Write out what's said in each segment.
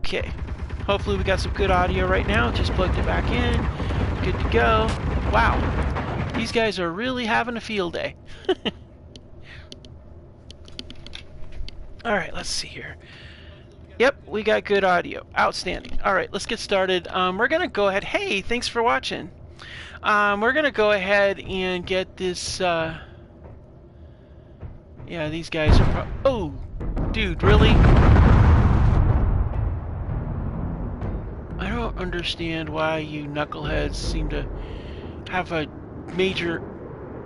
Okay. Hopefully we got some good audio right now. Just plugged it back in. Good to go. Wow. These guys are really having a field day. Alright, let's see here. Yep, we got good audio. Outstanding. Alright, let's get started. We're going to go ahead. Hey, thanks for watching. We're going to go ahead and get this... Yeah, these guys are... Oh, dude, really? I don't understand why you knuckleheads seem to have a major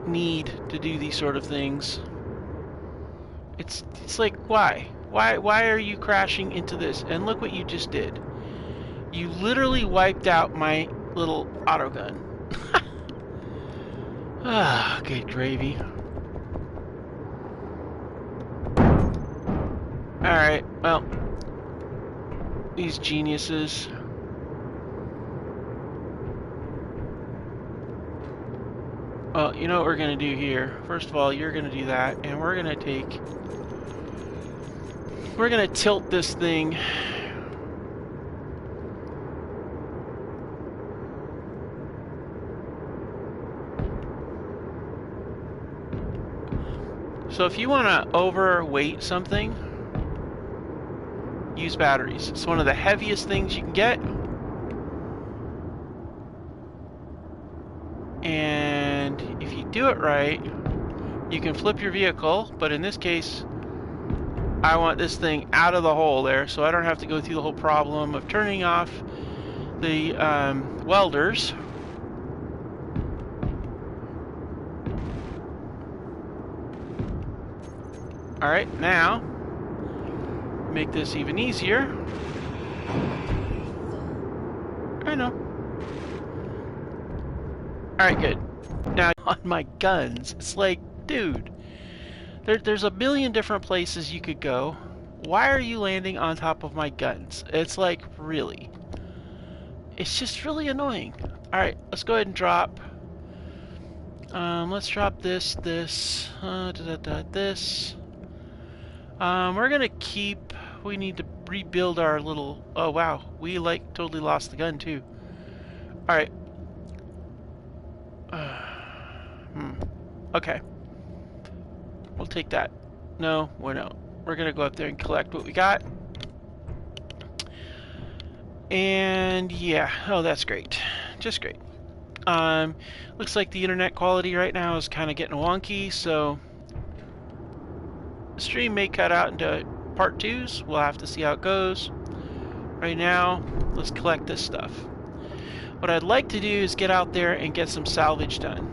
need to do these sort of things. It's like, why? Why are you crashing into this? And look what you just did. You literally wiped out my little autogun. Ah, good gravy. Alright, well, these geniuses. Well, you know what we're going to do here. First of all, you're going to do that, and we're going to tilt this thing. So if you want to overweight something, use batteries. It's one of the heaviest things you can get. And if you do it right, you can flip your vehicle, but in this case, I want this thing out of the hole there, so I don't have to go through the whole problem of turning off the welders. Alright, now, make this even easier. I know. Alright, good. Now, on my guns, it's like, dude, there's a million different places you could go. Why are you landing on top of my guns? It's like, really. It's just really annoying. Alright, let's go ahead and drop. Let's drop this. This. We're gonna keep... We need to rebuild our little... Oh, wow. We, like, totally lost the gun, too. Alright. Okay. We'll take that. No, we're not. We're gonna go up there and collect what we got. And yeah, oh, that's great. Just great. Looks like the internet quality right now is kind of getting wonky, so the stream may cut out into part 2s. We'll have to see how it goes. Right now, let's collect this stuff. What I'd like to do is get out there and get some salvage done.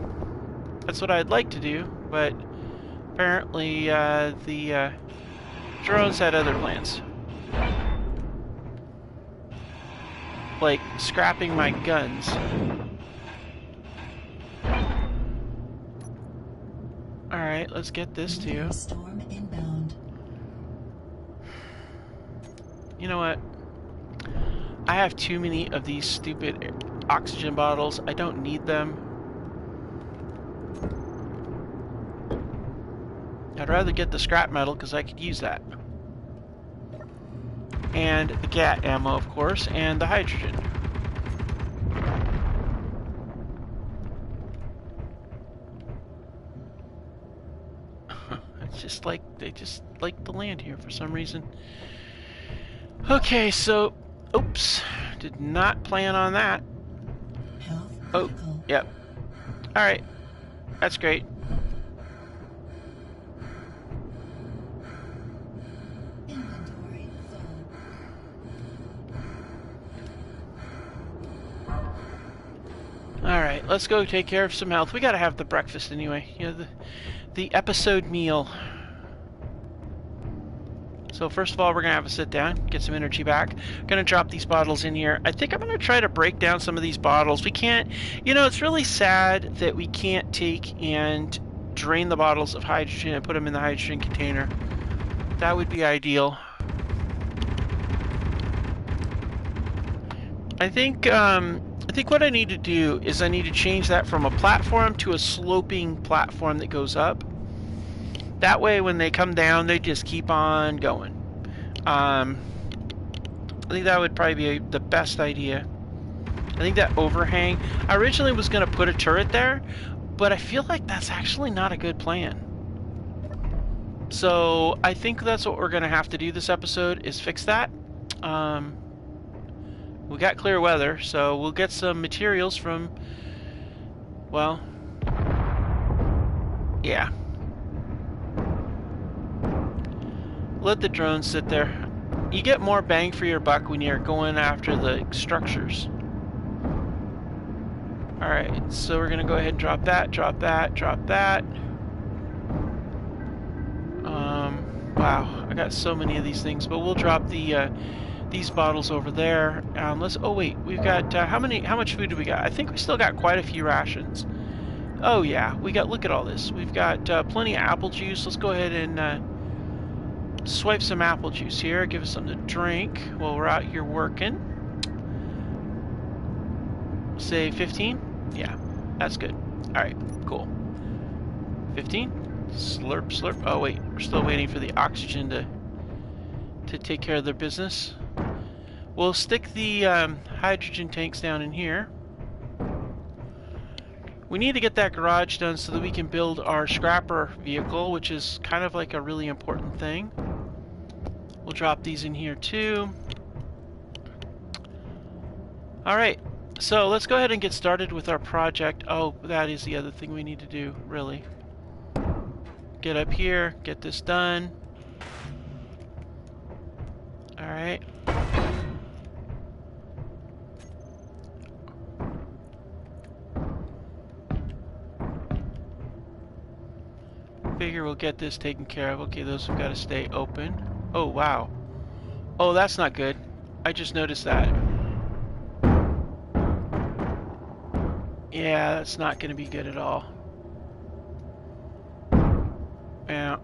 That's what I'd like to do, but apparently the drones had other plans. Like scrapping my guns. Alright, let's get this too. Storm inbound. You know what? I have too many of these stupid oxygen bottles. I don't need them. I'd rather get the scrap metal because I could use that. And the GAT ammo, of course, and the hydrogen. It's just like, they just like the land here for some reason. Okay, so, oops, did not plan on that. Oh, yep. Alright, that's great. Alright, let's go take care of some health. We gotta have the breakfast anyway. You know, the episode meal. So first of all, we're gonna have a sit down, get some energy back. Gonna drop these bottles in here. I think I'm gonna try to break down some of these bottles. We can't, you know, it's really sad that we can't take and drain the bottles of hydrogen and put them in the hydrogen container. That would be ideal. I think what I need to do is I need to change that from a platform to a sloping platform that goes up. That way when they come down, they just keep on going. I think that would probably be the best idea. I think that overhang... I originally was going to put a turret there, but I feel like that's actually not a good plan. So I think that's what we're going to have to do this episode, is fix that. We got clear weather, so we'll get some materials from... Well... Yeah. Let the drones sit there. You get more bang for your buck when you're going after the structures. Alright, so we're going to go ahead and drop that, drop that, drop that. Wow, I got so many of these things, but we'll drop the these bottles over there. Let's. Oh wait, we've got how much food do we got? I think we still got quite a few rations. Oh yeah, we got. Look at all this. We've got plenty of apple juice. Let's go ahead and swipe some apple juice here. Give us something to drink while we're out here working. Say 15. Yeah, that's good. All right, cool. 15. Slurp, slurp. Oh wait, we're still waiting for the oxygen to take care of their business. We'll stick the hydrogen tanks down in here. We need to get that garage done so that we can build our scrapper vehicle, which is kind of like a really important thing. We'll drop these in here too. Alright, so let's go ahead and get started with our project. Oh, that is the other thing we need to do, really. Get up here, get this done. Alright. Figure we'll get this taken care of. Okay, those have got to stay open. Oh, wow. Oh, that's not good. I just noticed that. Yeah, that's not going to be good at all. Yeah.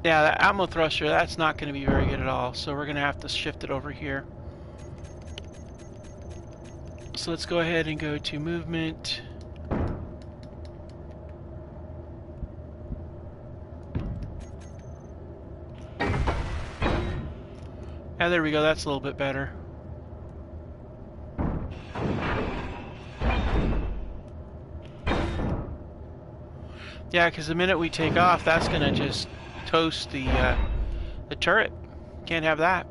Yeah, that ammo thruster, that's not going to be very good at all, so we're going to have to shift it over here. So let's go ahead and go to movement. Yeah, there we go, that's a little bit better. Yeah, because the minute we take off, that's going to just toast the turret. Can't have that.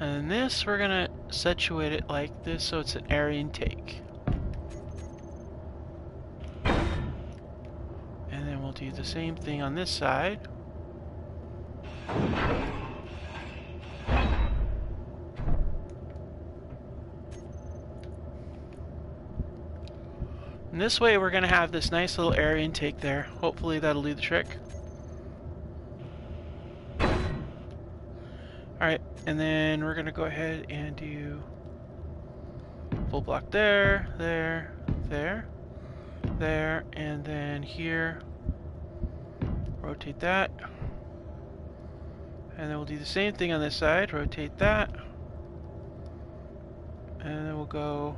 And this, we're gonna situate it like this so it's an air intake. And then we'll do the same thing on this side. And this way we're gonna have this nice little air intake there. Hopefully that'll do the trick. Alright, and then we're gonna go ahead and do full block there, there, there, there, and then here. Rotate that. And then we'll do the same thing on this side, rotate that. And then we'll go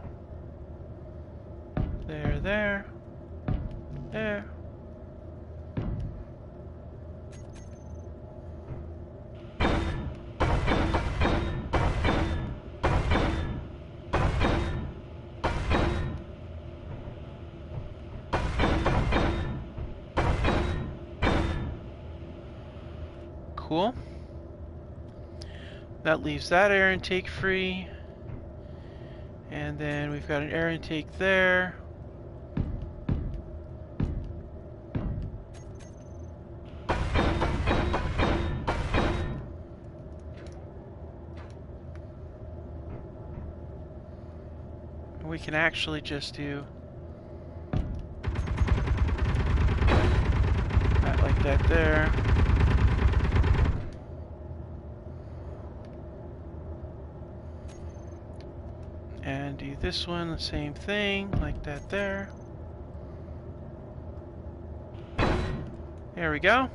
there, there, there. Cool. That leaves that air intake free. And then we've got an air intake there. We can actually just do that there. And do this one, the same thing, like that there. There we go.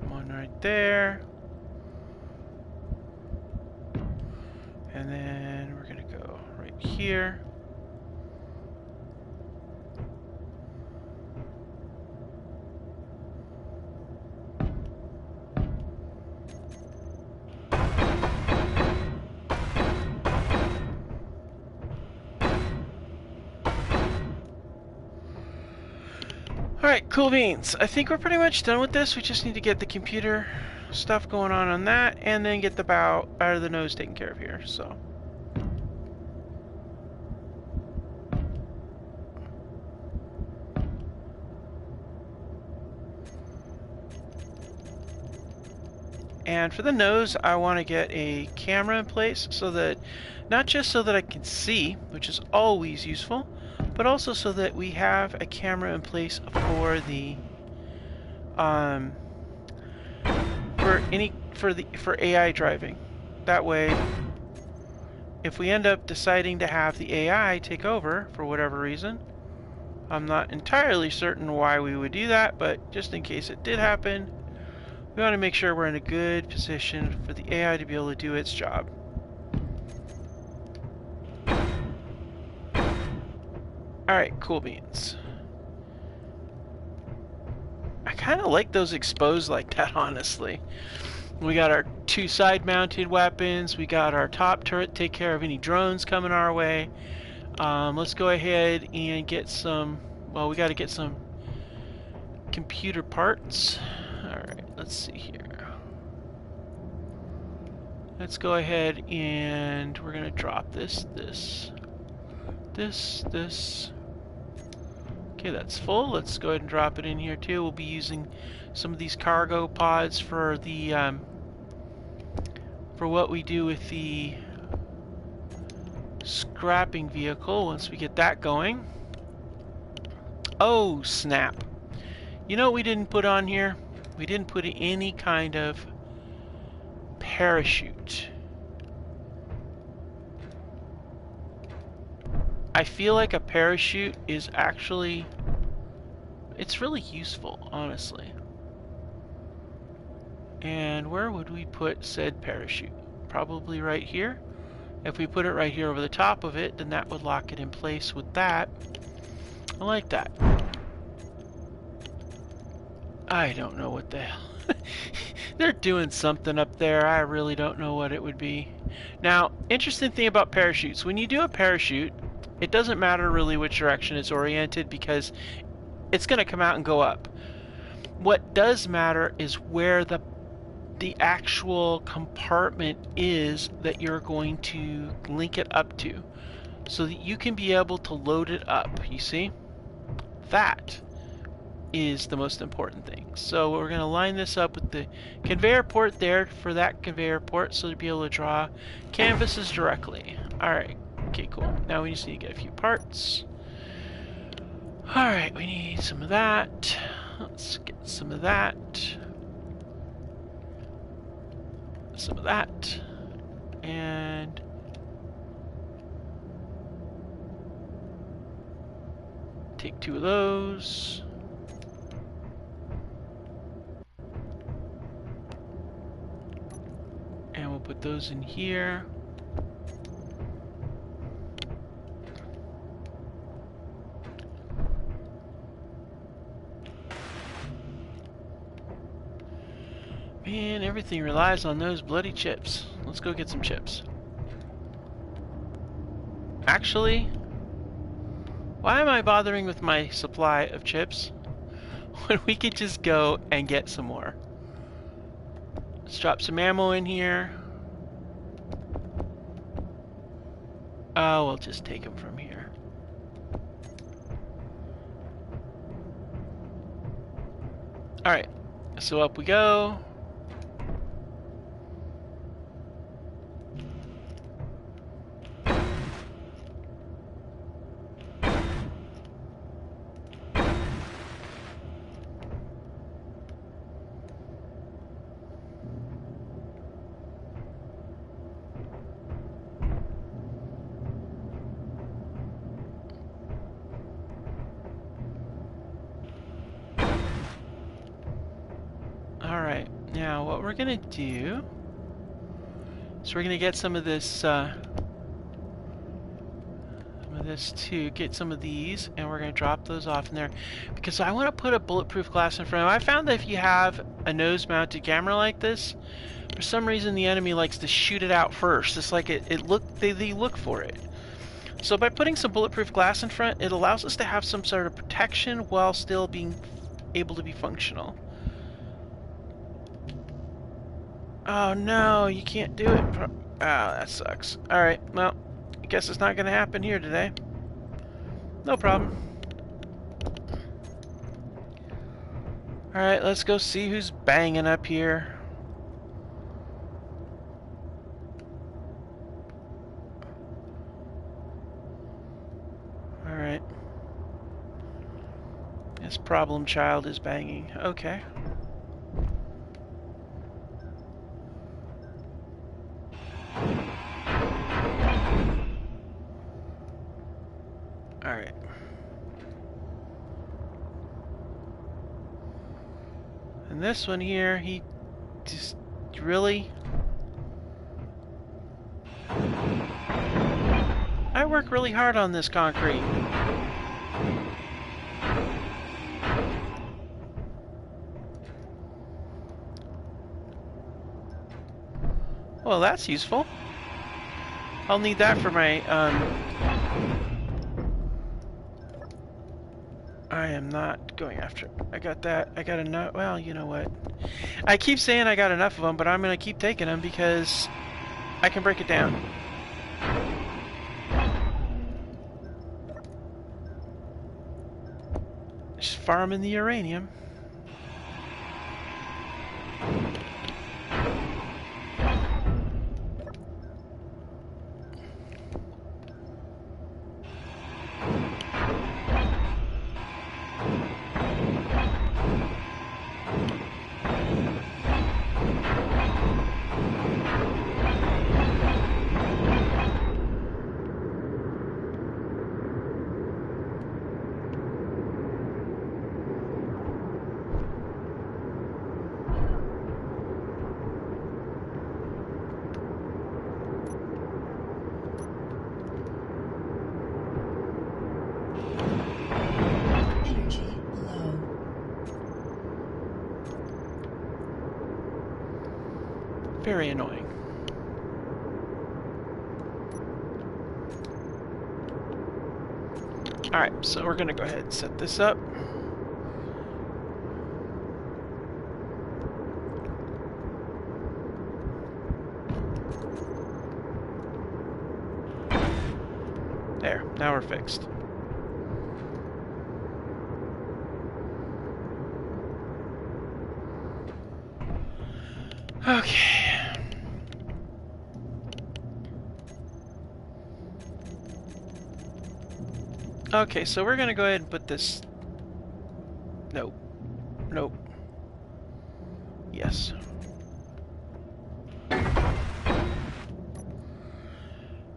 One right there. And then we're gonna go right here. Alright, cool beans. I think we're pretty much done with this. We just need to get the computer stuff going on that, and then get the bow out of the nose taken care of here, so. And for the nose, I want to get a camera in place so that, not just so that I can see, which is always useful, but also so that we have a camera in place for the, for AI driving. That way, if we end up deciding to have the AI take over for whatever reason, I'm not entirely certain why we would do that, but just in case it did happen, we want to make sure we're in a good position for the AI to be able to do its job. Alright, cool beans. I kind of like those exposed like that, honestly. We got our 2 side-mounted weapons. We got our top turret to take care of any drones coming our way. Let's go ahead and get some... Well, we got to get some computer parts. Alright, let's see here. Let's go ahead and we're going to drop this. Okay, that's full. Let's go ahead and drop it in here too. We'll be using some of these cargo pods for the for what we do with the scrapping vehicle once we get that going. Oh, snap. You know what we didn't put on here? We didn't put any kind of parachute. I feel like a parachute is actually, it's really useful, honestly. And where would we put said parachute? Probably right here. If we put it right here over the top of it, then that would lock it in place with that. I like that. I don't know what the hell. They're doing something up there. I really don't know what it would be. Now, interesting thing about parachutes. When you do a parachute, it doesn't matter really which direction it's oriented because it's going to come out and go up. What does matter is where the actual compartment is that you're going to link it up to so that you can be able to load it up. You see? That is the most important thing. So we're going to line this up with the conveyor port there for that conveyor port so to be able to draw canvases directly. Alright, okay, cool. Now we just need to get a few parts. Alright, we need some of that. Let's get some of that. Some of that. And take 2 of those. And we'll put those in here. Man, everything relies on those bloody chips. Let's go get some chips. Actually, why am I bothering with my supply of chips when we could just go and get some more? Let's drop some ammo in here. Oh, we'll just take them from here. Alright, so up we go. Alright, now what we're gonna do is we're gonna get some of this too, get some of these, and we're gonna drop those off in there because I want to put a bulletproof glass in front of them. I found that if you have a nose-mounted camera like this, for some reason the enemy likes to shoot it out first. It's like they look for it. So by putting some bulletproof glass in front, it allows us to have some sort of protection while still being able to be functional. Oh no, you can't do it. Oh, that sucks. Alright, well, I guess it's not going to happen here today. No problem. Alright, let's go see who's banging up here. Alright. This problem child is banging. Okay. Alright. And this one here, he just really... I work really hard on this concrete. Well, that's useful. I'll need that for my, I am not going after it. I got that. I got enough. Well, you know what? I keep saying I got enough of them, but I'm going to keep taking them because I can break it down. Just farming the uranium. Very annoying. Alright, so we're gonna go ahead and set this up. There, now we're fixed. Okay. Okay, so we're gonna go ahead and put this... Nope. Nope. Yes.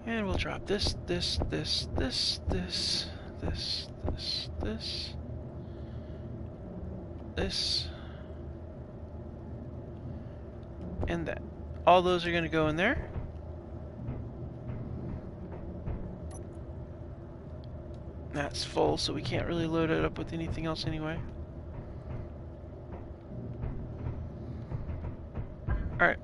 And we'll drop this, this, this, this, this, this, this, this, this, and that. All those are gonna go in there. That's full, so we can't really load it up with anything else anyway. Alright.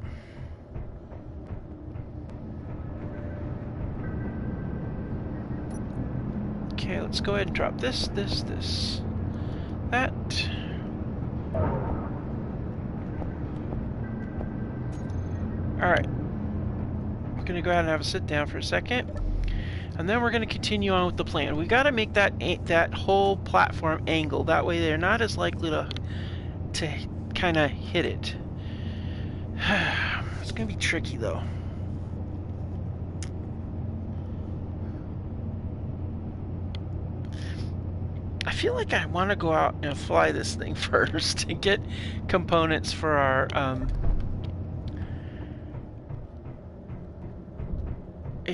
Okay, let's go ahead and drop this, this, this, that. Alright. We're gonna go ahead and have a sit down for a second. And then we're going to continue on with the plan. We've got to make that whole platform angle. That way they're not as likely to kind of hit it. It's going to be tricky, though. I feel like I want to go out and fly this thing first and get components for our...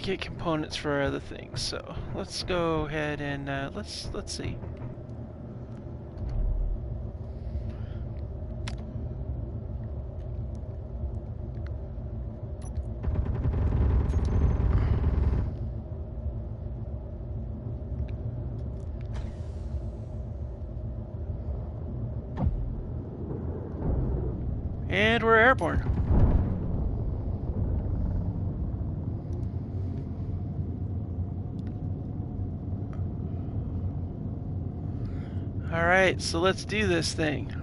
get components for other things. So let's go ahead and let's see. And we're airborne. Alright, so let's do this thing.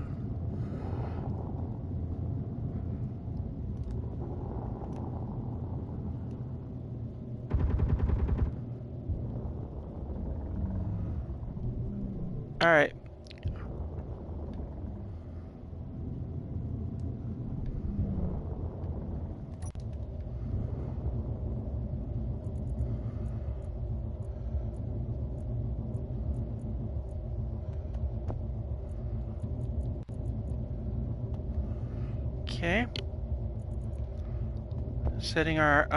Alright. Okay. Setting our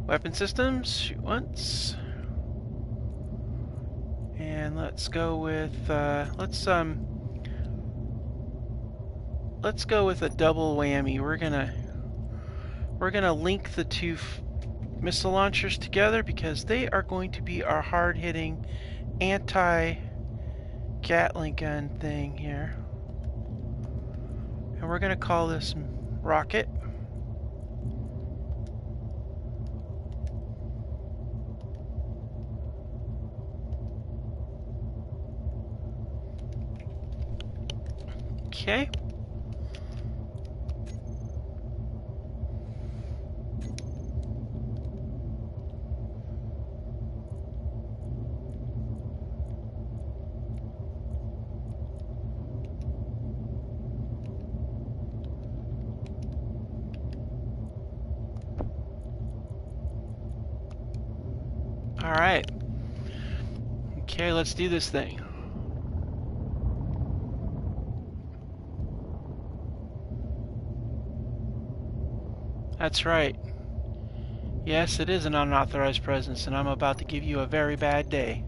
weapon systems. Shoot once. And let's go with let's go with a double whammy. We're gonna link the two missile launchers together because they are going to be our hard-hitting anti-Gatling gun thing here. And we're gonna call this rocket. Okay. All right. Okay, let's do this thing. That's right. Yes, it is an unauthorized presence, and I'm about to give you a very bad day.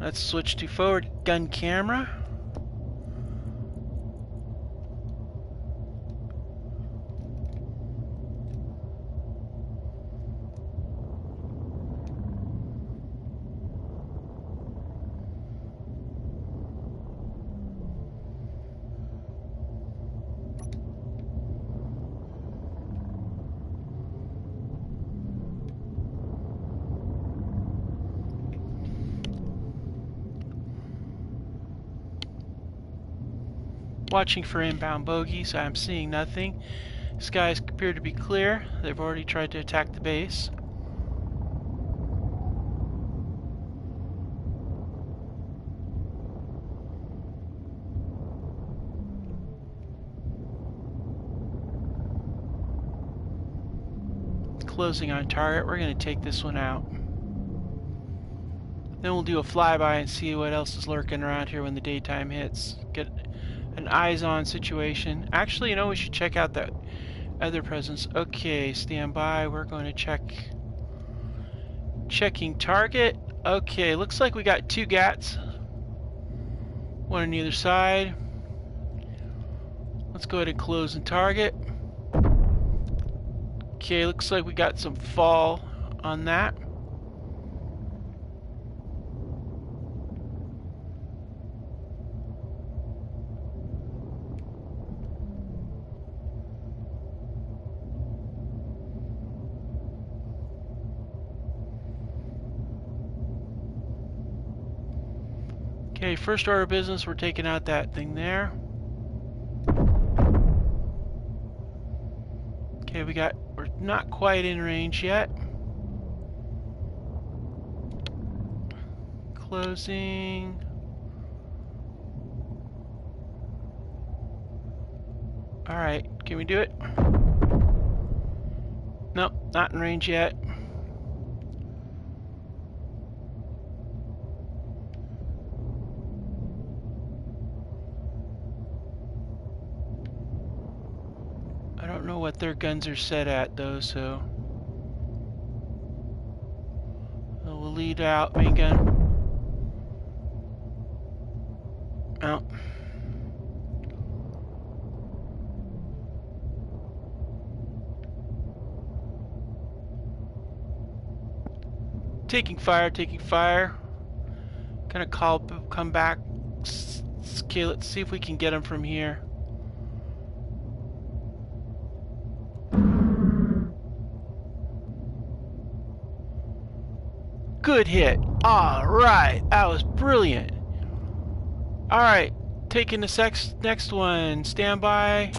Let's switch to forward gun camera. Watching for inbound bogeys. I'm seeing nothing. Skies appear to be clear. They've already tried to attack the base. Closing on target. We're going to take this one out. Then we'll do a flyby and see what else is lurking around here when the daytime hits. Get an eyes-on situation. Actually, you know, we should check out that other presence. Okay, stand by. We're going to checking target. Okay, looks like we got two GATs. One on either side. Let's go ahead and close and target. Okay, looks like we got some fall on that. Okay, first order of business, we're taking out that thing there. Okay, we're not quite in range yet. Closing. Alright, can we do it? Nope, not in range yet. I don't know what their guns are set at though, so we'll lead out main gun. Oh. Taking fire, taking fire. Gonna come back Okay, let's see if we can get him from here. Good hit. All right, that was brilliant. All right, taking the next one. Stand by.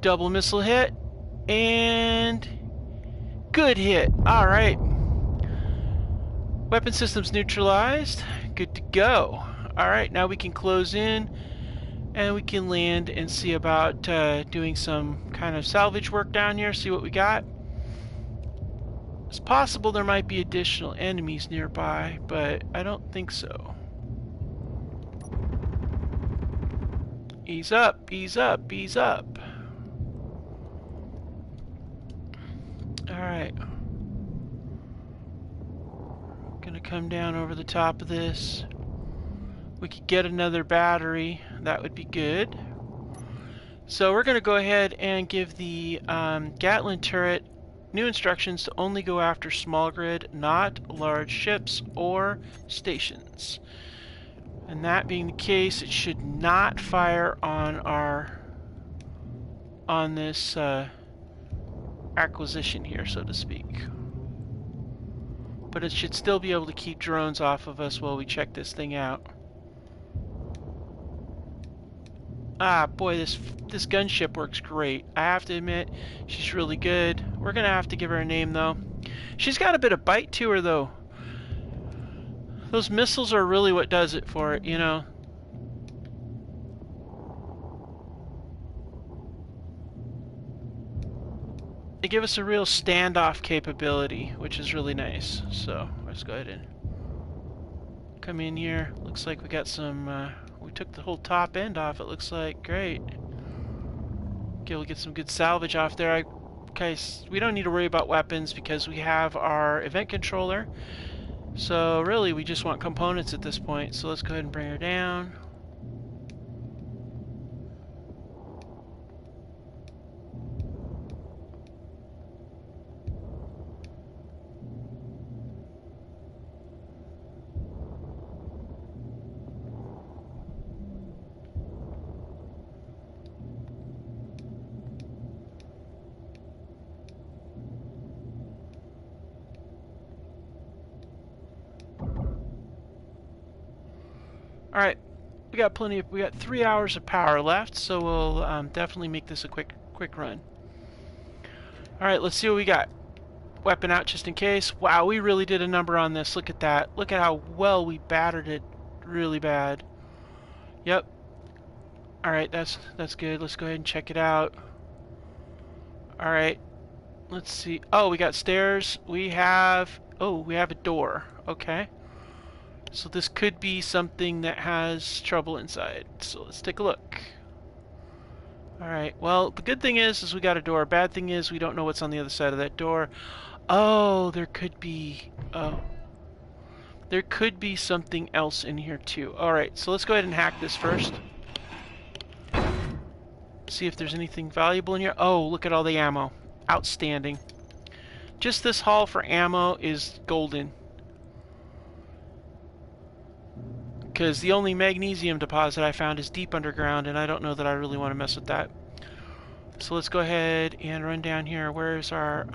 Double missile hit. And good hit. All right. Weapon systems neutralized. Good to go. All right, now we can close in and we can land and see about doing some kind of salvage work down here, see what we got. It's possible there might be additional enemies nearby, but I don't think so. Ease up, ease up, ease up. Alright. Gonna come down over the top of this. We could get another battery. That would be good. So we're gonna go ahead and give the Gatlin turret new instructions to only go after small grid, not large ships or stations. And that being the case, it should not fire on this acquisition here, so to speak. But it should still be able to keep drones off of us while we check this thing out. Ah, boy, this gunship works great. I have to admit, she's really good. We're gonna have to give her a name, though. She's got a bit of bite to her, though. Those missiles are really what does it for it, you know. They give us a real standoff capability, which is really nice. So let's go ahead and come in here. Looks like we got some, we took the whole top end off, it looks like. Great. Okay, we'll get some good salvage off there. Okay, we don't need to worry about weapons because we have our event controller. So really, we just want components at this point. So let's go ahead and bring her down. Alright, we got 3 hours of power left, so we'll definitely make this a quick run. Alright, let's see what we got. Weapon out just in case. Wow, we really did a number on this. Look at that. Look at how well we battered it really bad. Yep. Alright, that's good. Let's go ahead and check it out. Alright, let's see. Oh, we got stairs. We have a door. Okay. So this could be something that has trouble inside. So let's take a look. Alright, well, the good thing is we got a door. Bad thing is we don't know what's on the other side of that door. Oh, there could be... Oh. There could be something else in here too. Alright, so let's go ahead and hack this first. See if there's anything valuable in here. Oh, look at all the ammo. Outstanding. Just this haul for ammo is golden. Because the only magnesium deposit I found is deep underground, and I don't know that I really want to mess with that. So let's go ahead and run down here. Where's our...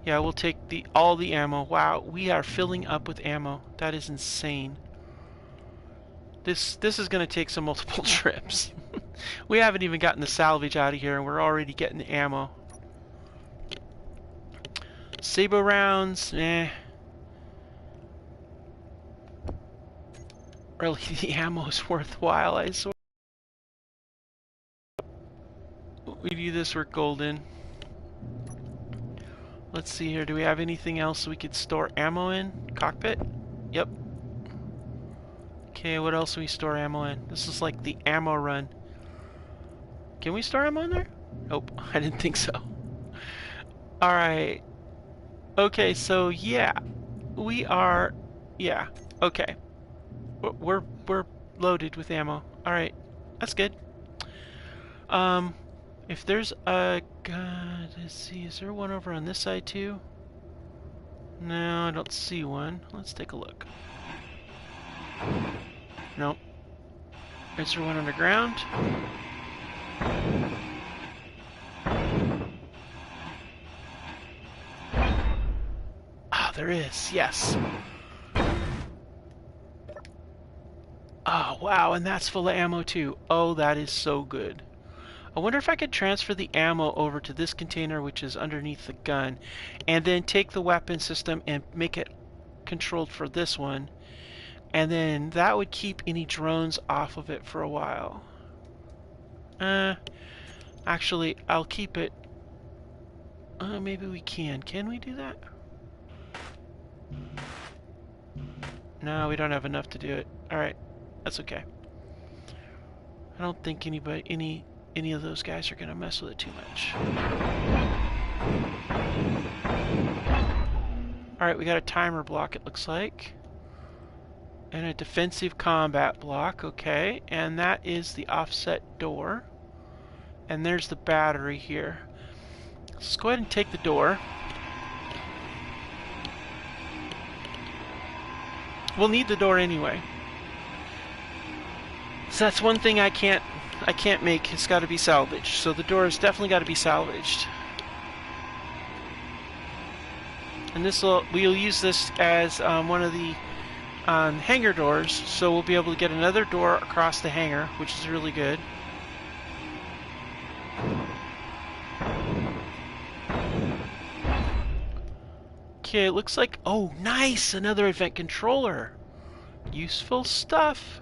Yeah, we'll take all the ammo. Wow, we are filling up with ammo. That is insane. This is going to take some multiple trips. We haven't even gotten the salvage out of here, and we're already getting the ammo. Sabo rounds, eh. Really, the ammo is worthwhile, I swear. We do this, we're golden. Let's see here, do we have anything else we could store ammo in? Cockpit? Yep. Okay, what else do we store ammo in? This is like the ammo run. Can we store ammo in there? Nope, I didn't think so. Alright. Okay, so yeah. We are... Yeah, okay. We're loaded with ammo. Alright, that's good. If there's a... God, let's see, is there one over on this side too? No, I don't see one. Let's take a look. Nope, Is there one underground? Ah, there is. Yes. Oh, wow, and that's full of ammo too. Oh, that is so good. I wonder if I could transfer the ammo over to this container, which is underneath the gun, and then take the weapon system and make it controlled for this one, and then that would keep any drones off of it for a while. Actually, I'll keep it. Maybe we can. Can we do that? No, we don't have enough to do it. Alright, that's okay. I don't think any of those guys are gonna mess with it too much. Alright, we got a timer block, it looks like. And a defensive combat block, okay. And that is the offset door. And there's the battery here. Let's go ahead and take the door. We'll need the door anyway. So that's one thing I can't make. It's got to be salvaged. So the door has definitely got to be salvaged. And we'll use this as one of the hangar doors, so we'll be able to get another door across the hangar, which is really good. Okay, it looks like, oh, nice! Another event controller. Useful stuff.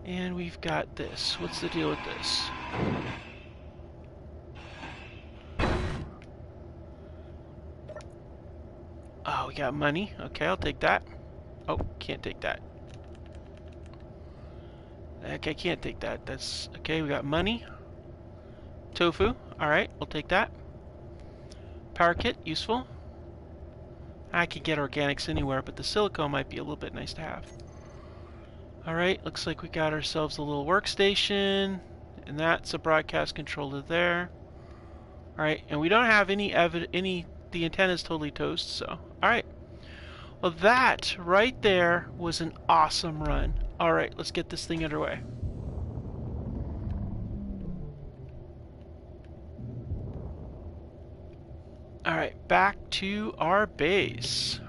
And we've got this. What's the deal with this? Oh, we got money. Okay, I'll take that. Oh, can't take that. Okay, can't take that. That's okay. We got money. Tofu. Alright, we'll take that. Power kit, useful. I could get organics anywhere, but the silicone might be a little bit nice to have. Alright, looks like we got ourselves a little workstation, and that's a broadcast controller there. Alright, and we don't have the antenna's totally toast, so, alright. Well, that right there was an awesome run. Alright, let's get this thing underway. Alright, back to our base.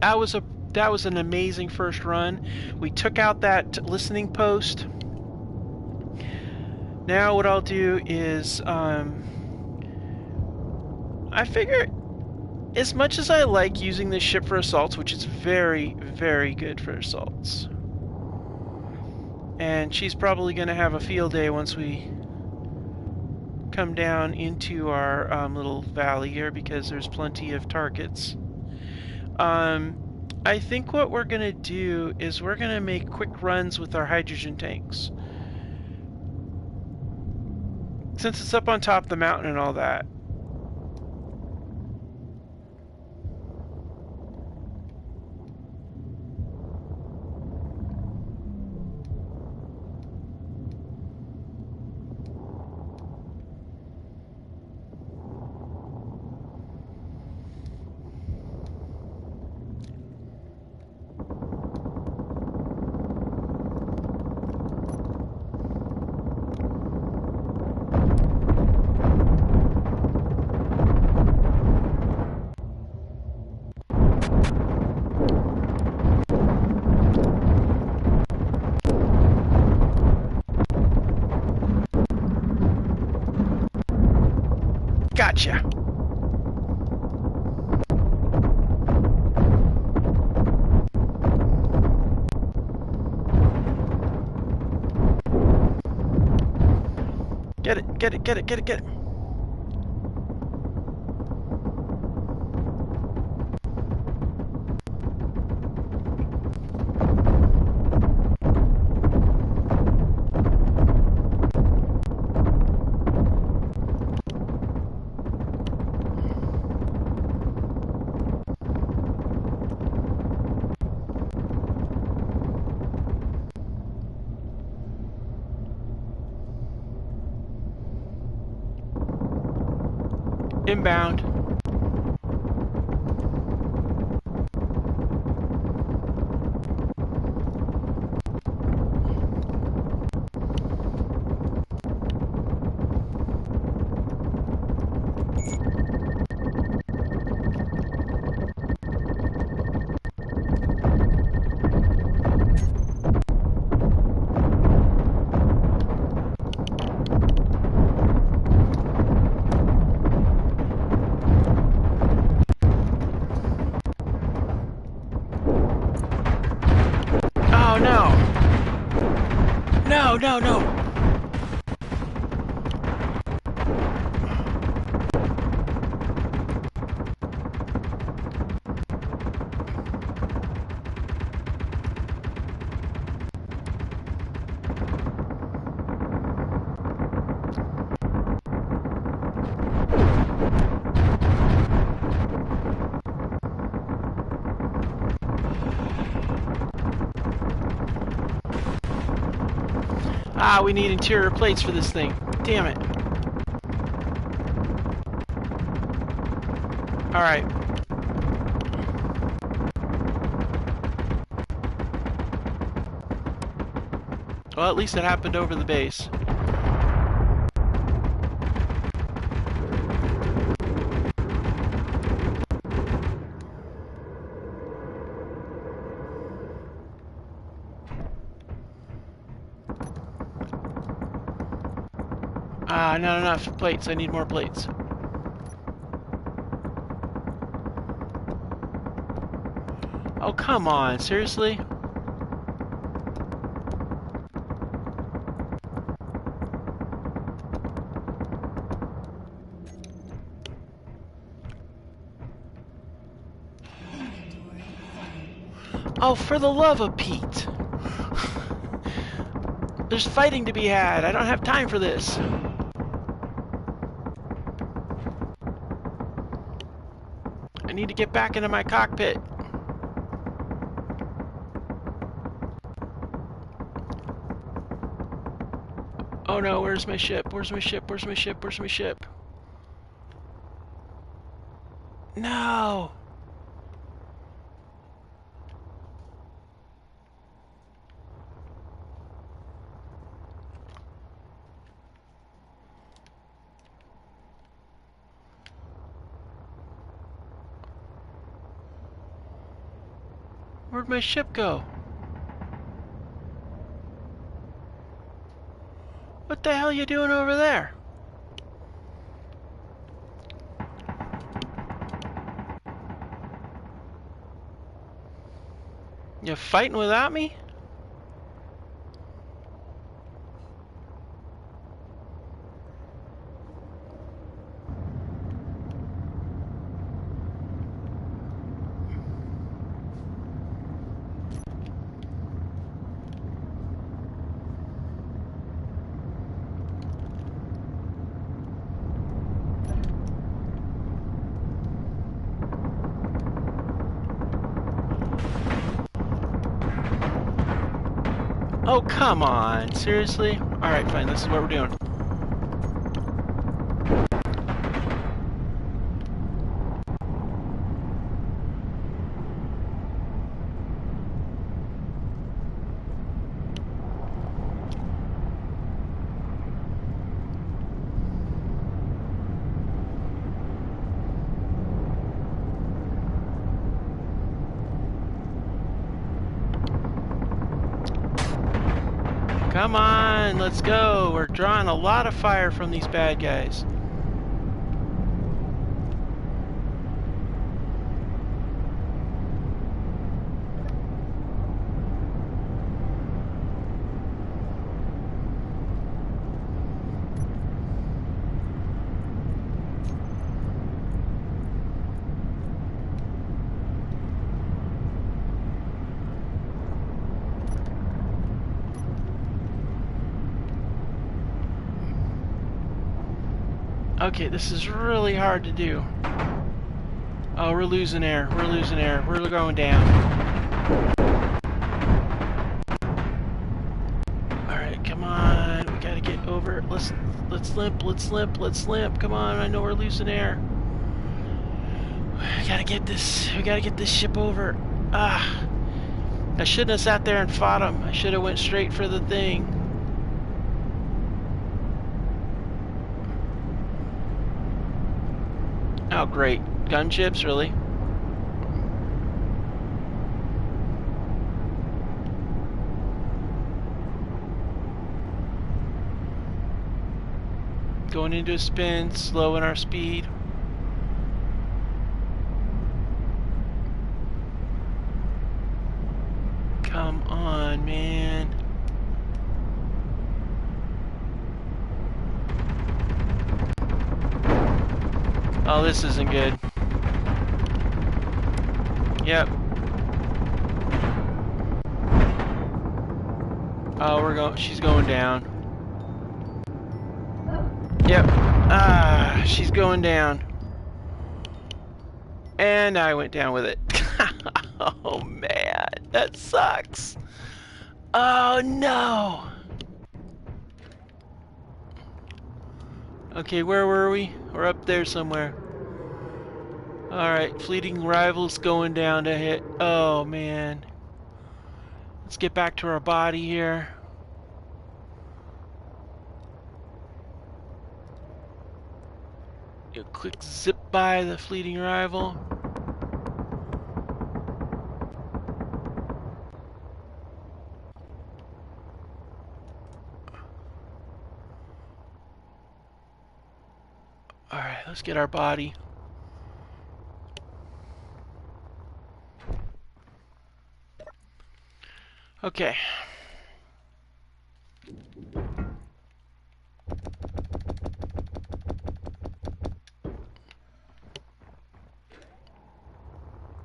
That was an amazing first run. We took out that listening post. Now what I'll do is I figure, as much as I like using this ship for assaults, which is very, very good for assaults, and she's probably going to have a field day once we come down into our little valley here, because there's plenty of targets. I think what we're going to do is we're going to make quick runs with our hydrogen tanks. Since it's up on top of the mountain and all that. Gotcha. Get it, get it, get it, get it, get it. Inbound. No, no, no! Ah, we need interior plates for this thing. Damn it. Alright. Well, at least it happened over the base. Ah, not enough plates. I need more plates. Oh, come on. Seriously? Oh, for the love of Pete. There's fighting to be had. I don't have time for this. I need to get back into my cockpit. Oh no, where's my ship? Where's my ship? Where's my ship? Where's my ship? No! Where'd my ship go? What the hell are you doing over there? You fighting without me? Oh, come on. Seriously? Alright, fine. This is what we're doing. Come on, let's go. We're drawing a lot of fire from these bad guys. Okay, this is really hard to do. Oh, we're losing air. We're losing air. We're going down. Alright, come on. We gotta get over. Let's limp. Let's limp. Let's limp. Come on. I know we're losing air. We gotta get this. We gotta get this ship over. Ah. I shouldn't have sat there and fought him. I should have went straight for the thing. Oh, great. Gunships, really? Going into a spin, slowing our speed. Come on, man. this isn't good. Yep. Oh, she's going down. Yep. Ah, she's going down. And I went down with it. Oh man, that sucks. Oh no. Okay, where were we? We're up there somewhere. Alright, fleeting rivals going down to hit. Oh man. Let's get back to our body here. You quick zip by the fleeting rival. Alright, let's get our body. Okay.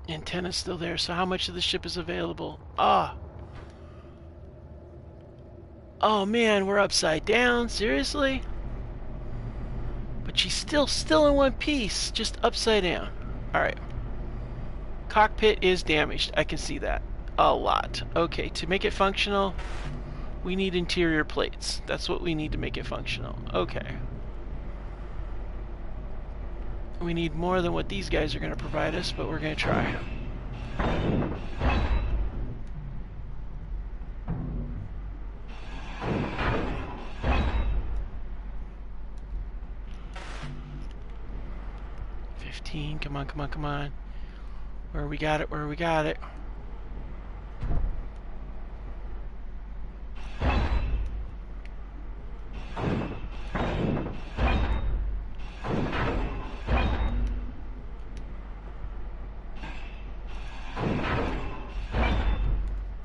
Antenna's still there, so how much of the ship is available? Ah. Oh man, we're upside down? Seriously? But she's still in one piece, just upside down. Alright. Cockpit is damaged. I can see that. A lot. Okay, to make it functional, we need interior plates. That's what we need to make it functional. Okay. We need more than what these guys are going to provide us, but we're going to try. Come on, come on, come on. Where we got it, where we got it.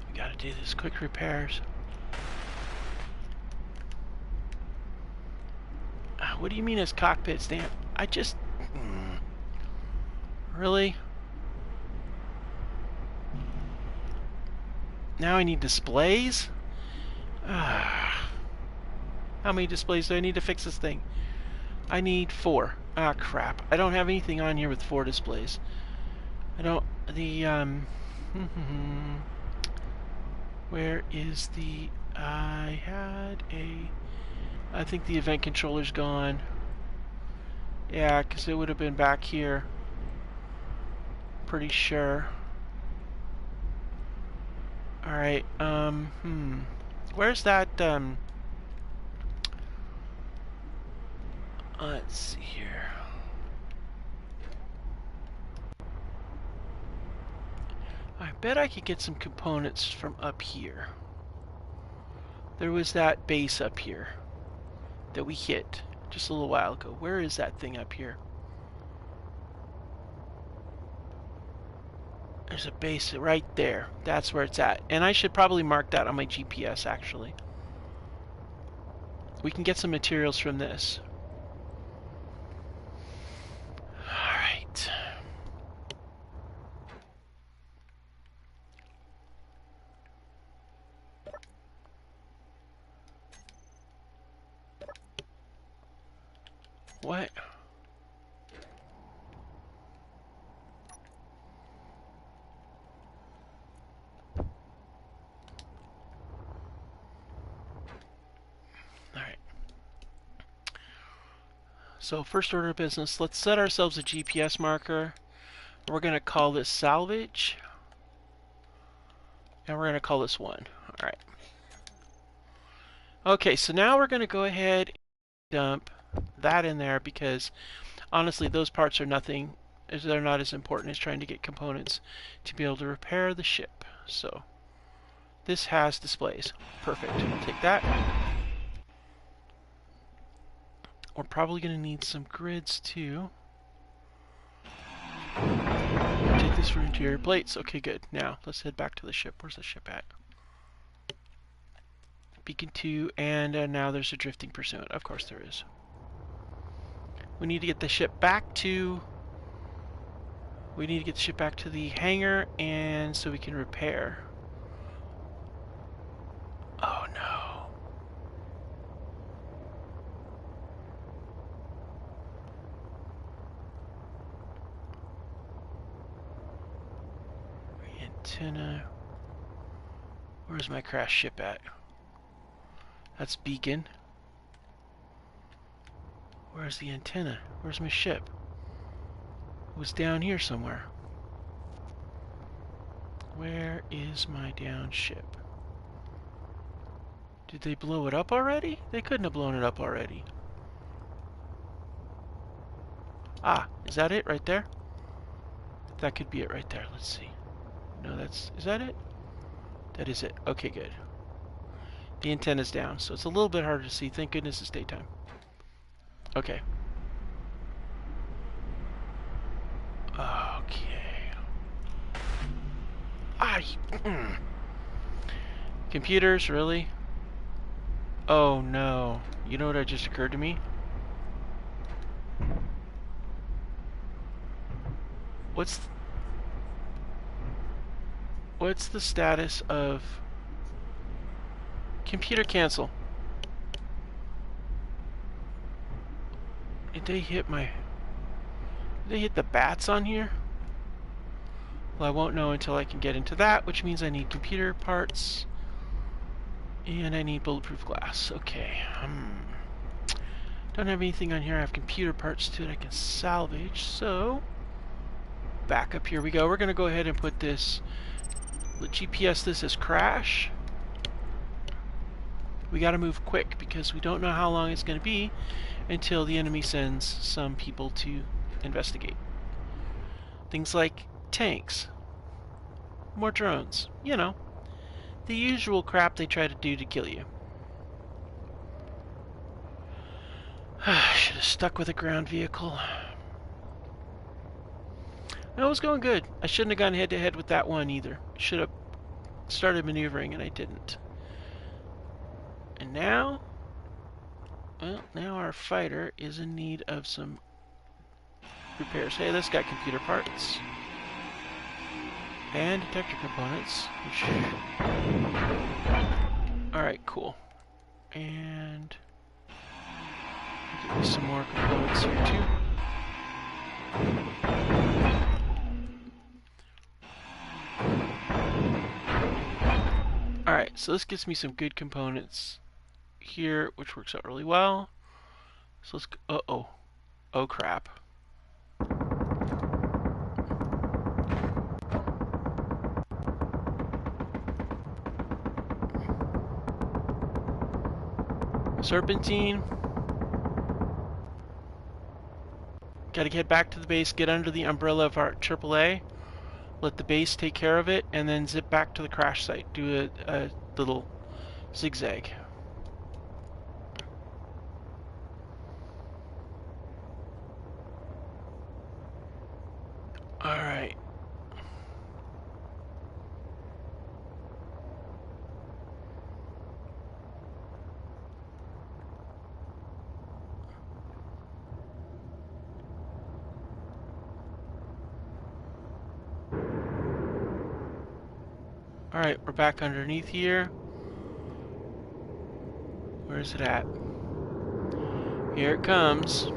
We gotta do this, quick repairs. What do you mean as cockpit stamp? I just... Really? Now I need displays? How many displays do I need to fix this thing? I need 4. Ah, crap. I don't have anything on here with 4 displays. I don't... Where is the... I had a... I think the event controller's gone. Yeah, because it would have been back here. Pretty sure. Alright, where's that, let's see here. I bet I could get some components from up here. There was that base up here that we hit just a little while ago. Where is that thing up here? There's a base right there. That's where it's at. And I should probably mark that on my GPS, actually. We can get some materials from this. Alright. What? So first order of business, let's set ourselves a GPS marker. We're going to call this salvage. And we're going to call this 1. Alright. Okay, so now we're going to go ahead and dump that in there because honestly those parts are nothing. They're not as important as trying to get components to be able to repair the ship. So this has displays. Perfect. Take that. We're probably going to need some grids too. Take this for interior plates. Okay, good. Now, let's head back to the ship. Where's the ship at? Beacon 2, and now there's a drifting pursuit. Of course there is. We need to get the ship back to... We need to get the ship back to the hangar, and so we can repair. Oh no. Antenna. Where's my crash ship at? That's beacon. Where's the antenna? Where's my ship? It was down here somewhere. Where is my down ship? Did they blow it up already? They couldn't have blown it up already. Ah, is that it right there? That could be it right there. Let's see. No, that's... Is that it? That is it. Okay, good. The antenna's down, so it's a little bit harder to see. Thank goodness it's daytime. Okay. Okay. Computers, really? Oh no. You know what just occurred to me? What's the status of computer cancel? Did they hit the bats on here? Well, I won't know until I can get into that, which means I need computer parts and I need bulletproof glass. Okay. Don't have anything on here. I have computer parts too that I can salvage, so back up, here we go. We're gonna go ahead and put this, GPS this as crash. We gotta move quick because we don't know how long it's gonna be until the enemy sends some people to investigate. Things like tanks, more drones, you know, the usual crap they try to do to kill you. Should have stuck with a ground vehicle. No, it was going good. I shouldn't have gone head-to-head with that one either. Should have started maneuvering, and I didn't. And now, well, now our fighter is in need of some repairs. Hey, this got computer parts. And detector components. Alright, cool. And get me some more components here too. Alright, so this gets me some good components here, which works out really well. So let's go. Uh-oh. Oh crap. Serpentine. Gotta get back to the base, get under the umbrella of our AAA, let the base take care of it, and then zip back to the crash site. Do a little zigzag. Alright. Alright, we're back underneath here. Where is it at? Here it comes.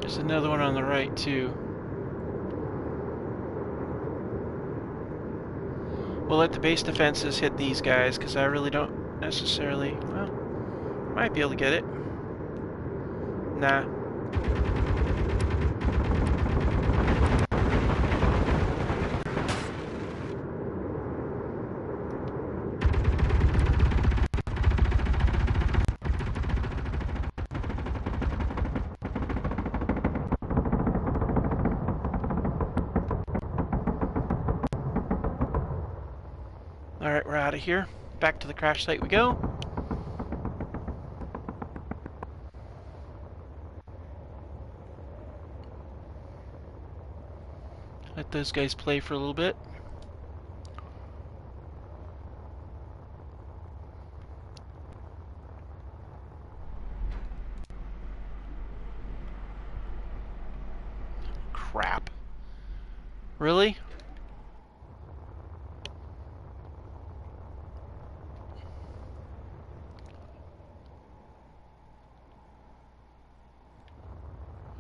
There's another one on the right too. We'll let the base defenses hit these guys because I really don't necessarily, well, might be able to get it. Nah. Alright, we're out of here. Back to the crash site we go. Let those guys play for a little bit. crap. Really?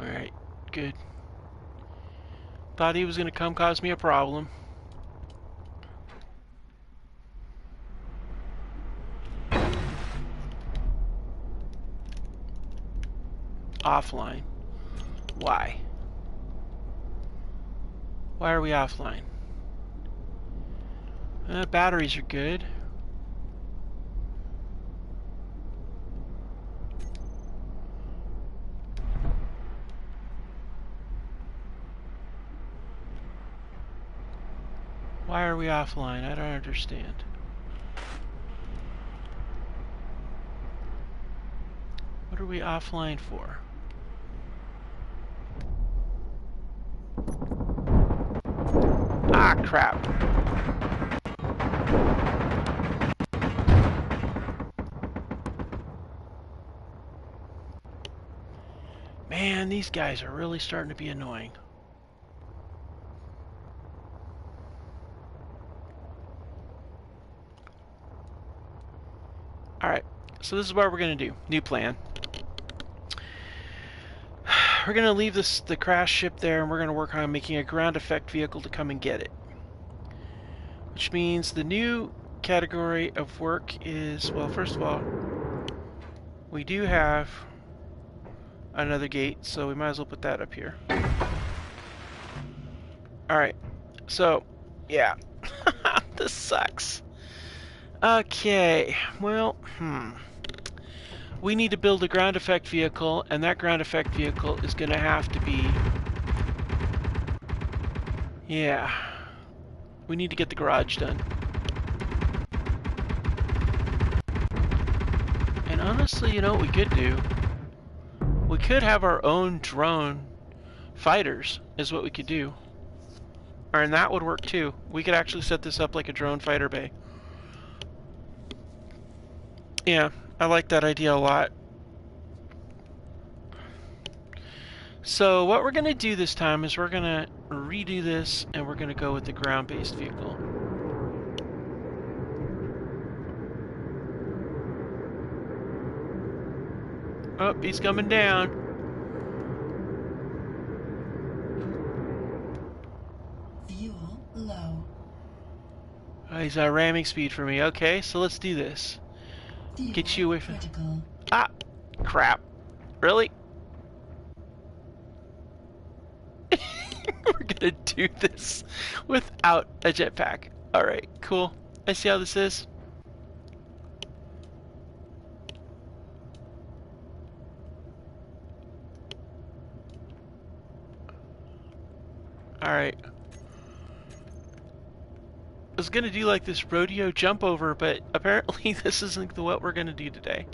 Alright, good. Thought he was going to come cause me a problem. Offline. Why? Why are we offline? Batteries are good. Why are we offline? I don't understand. What are we offline for? Ah, crap. Man, these guys are really starting to be annoying. Alright, so this is what we're going to do. New plan. We're going to leave the crash ship there, and we're going to work on making a ground effect vehicle to come and get it. Which means the new category of work is, well, first of all, we do have another gate, so we might as well put that up here. Alright, so, yeah. This sucks. Okay, well, we need to build a ground effect vehicle, and that ground effect vehicle is going to have to be... Yeah. We need to get the garage done. And honestly, you know what we could do? We could have our own drone fighters, is what we could do. And that would work too. We could actually set this up like a drone fighter bay. Yeah, I like that idea a lot. So what we're going to do this time is we're going to redo this, and we're going to go with the ground-based vehicle. Oh, he's coming down. Fuel low. Oh, he's at ramming speed for me. Okay, so let's do this. Fuel Get you away from... critical. Ah! Crap. Really? We're gonna do this without a jetpack. Alright, cool. I see how this is. Alright. I was gonna do like this rodeo jump over, but apparently this isn't what we're gonna do today.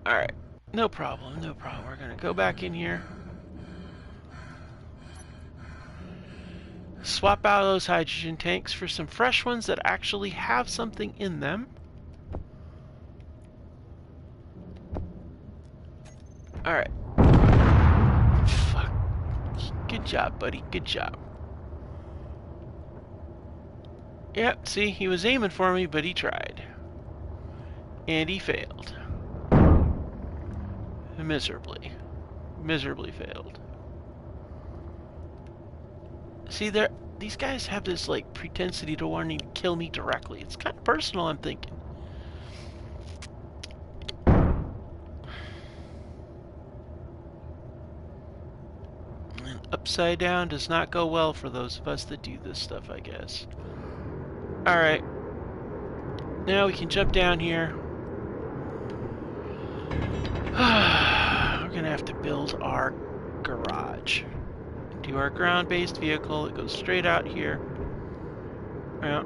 Alright, no problem, no problem. We're gonna go back in here. Swap out those hydrogen tanks for some fresh ones that actually have something in them. Alright. Fuck. Good job, buddy. Good job. Yep, see, he was aiming for me, but he tried. And he failed. Miserably. Miserably failed. See, these guys have this, like, propensity to wanting to kill me directly. It's kind of personal, I'm thinking. And upside down does not go well for those of us that do this stuff, I guess. Alright. Now we can jump down here. We're gonna have to build our garage. Do our ground-based vehicle. It goes straight out here. Yeah.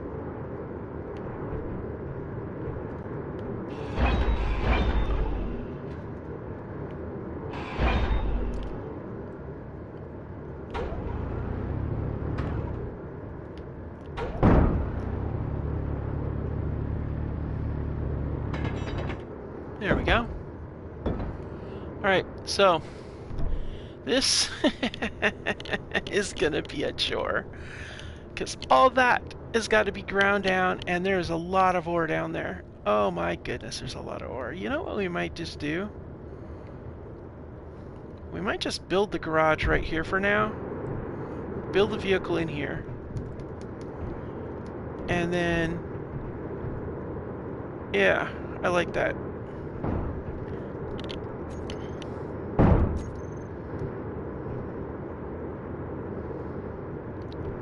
There we go. Alright, so this is gonna be a chore. Because all that has got to be ground down, and there's a lot of ore down there. Oh my goodness, there's a lot of ore. You know what we might just do? We might just build the garage right here for now. Build the vehicle in here. And then... yeah, I like that.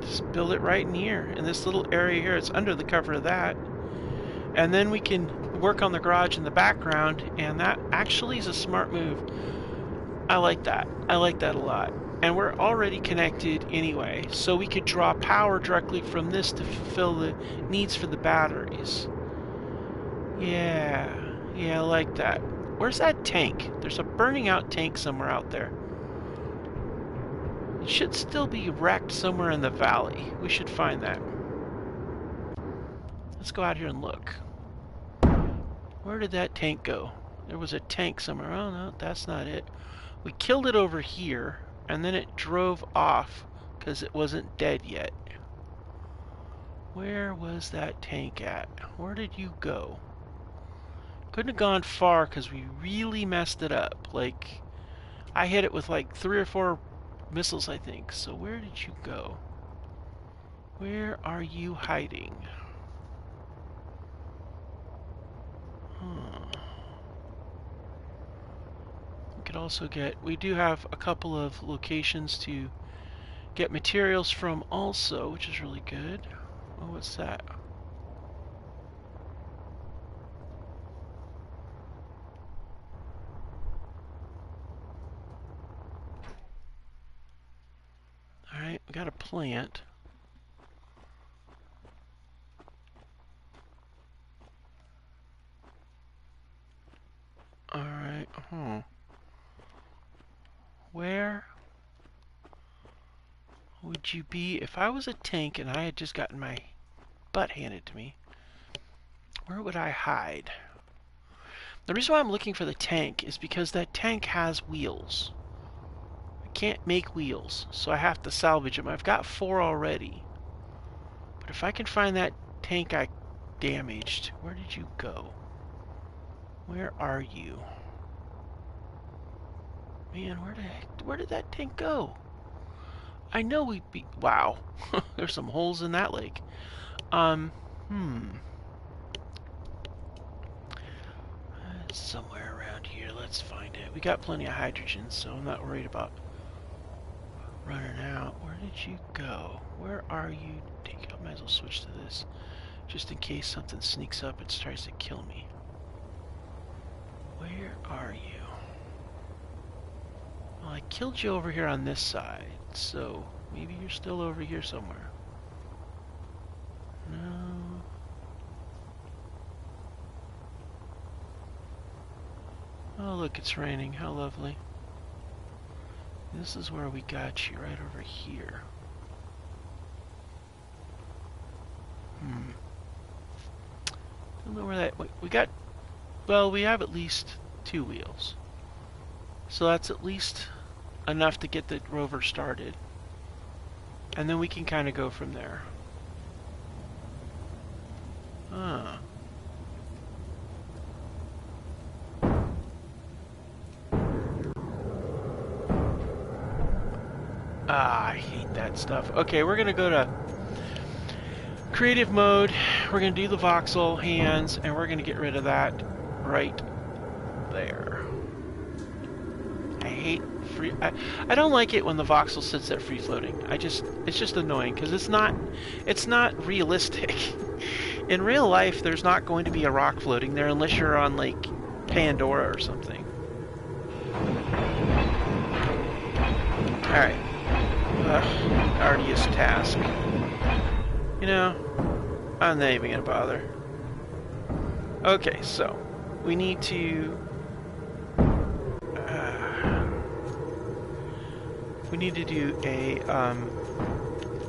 Just build it right in here, in this little area here. It's under the cover of that. And then we can work on the garage in the background, and that actually is a smart move. I like that. I like that a lot. And we're already connected anyway, so we could draw power directly from this to fulfill the needs for the batteries. Yeah, I like that. Where's that tank? There's a burning out tank somewhere out there. It should still be wrecked somewhere in the valley. We should find that. Let's go out here and look. Where did that tank go? There was a tank somewhere. Oh no, that's not it. We killed it over here, and then it drove off because it wasn't dead yet. Where was that tank at? Where did you go? Couldn't have gone far because we really messed it up. Like, I hit it with like 3 or 4 missiles, I think. So where did you go? Where are you hiding? We could also get... we do have a couple of locations to get materials from also, which is really good. Oh, what's that? Alright, we got a plant. Alright, Where would you be if I was a tank and I had just gotten my butt handed to me? Where would I hide? The reason why I'm looking for the tank is because that tank has wheels. I can't make wheels, so I have to salvage them. I've got 4 already. But if I can find that tank I damaged, where did you go? Where are you? Man, where did that tank go? I know we'd be... wow. There's some holes in that lake. It's somewhere around here. Let's find it. We got plenty of hydrogen, so I'm not worried about running out. Where did you go? Where are you? I might as well switch to this, just in case something sneaks up and tries to kill me. Where are you? Well, I killed you over here on this side, so maybe you're still over here somewhere. No. Oh, look, it's raining. How lovely. This is where we got you, right over here. Don't know where that... we got... well, we have at least 2 wheels. So that's at least enough to get the rover started. And then we can kind of go from there. Ah. Ah, I hate that stuff. Okay, we're gonna go to creative mode. We're gonna do the voxel hands, and we're gonna get rid of that right there. I hate free... I don't like it when the voxel sits there free floating. It's just annoying because it's not realistic. In real life, there's not going to be a rock floating there unless you're on like Pandora or something. All right. Arduous task. You know, I'm not even gonna bother. Okay, so we need to do a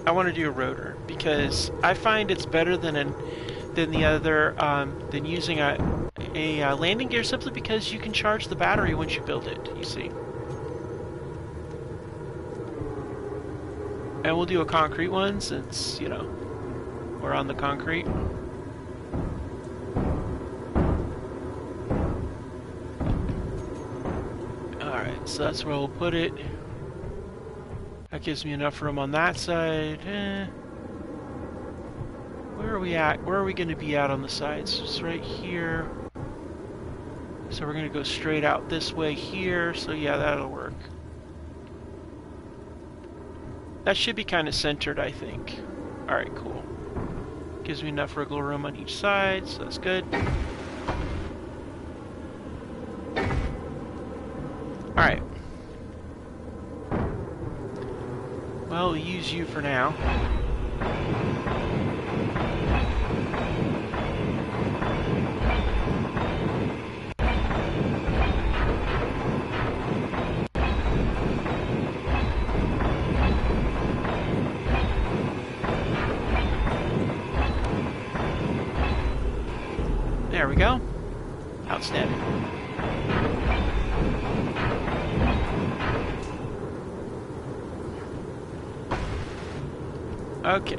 I want to do a rotor because I find it's better than the other than using a a landing gear simply because you can charge the battery once you build it, you see. And we'll do a concrete one since, you know, we're on the concrete. Alright, so that's where we'll put it. That gives me enough room on that side. Where are we at? Where are we going to be at on the sides? Just right here. So we're going to go straight out this way here. So yeah, that'll work. That should be kind of centered, I think. Alright, cool. Gives me enough wiggle room on each side, so that's good. Alright. Well, we'll use you for now. There we go. Outstanding. Okay.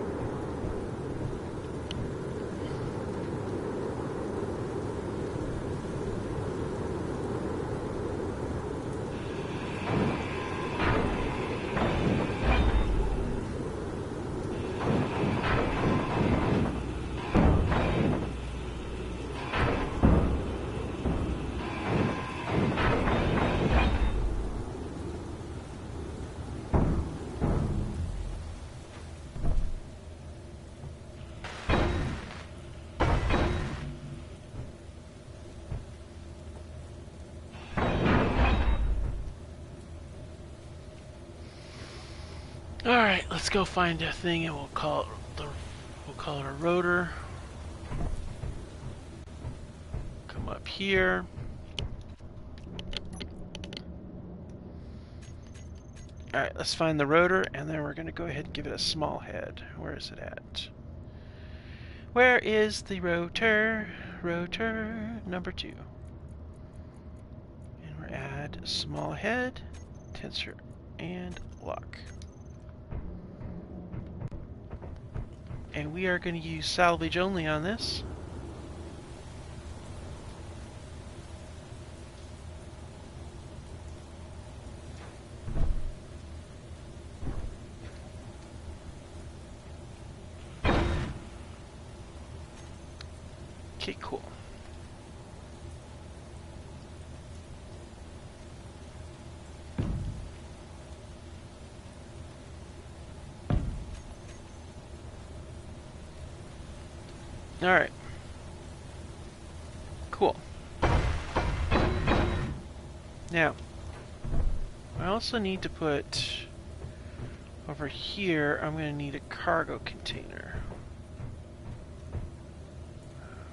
Alright, let's go find a thing and we'll call it a rotor. Come up here. Alright, let's find the rotor and then we're gonna go ahead and give it a small head. Where is it at? Where is the rotor? Rotor number 2. And we're add small head, tensor, and lock. And we are going to use salvage only on this. Okay, cool. Alright. Cool. Now, I also need to put over here, I'm going to need a cargo container.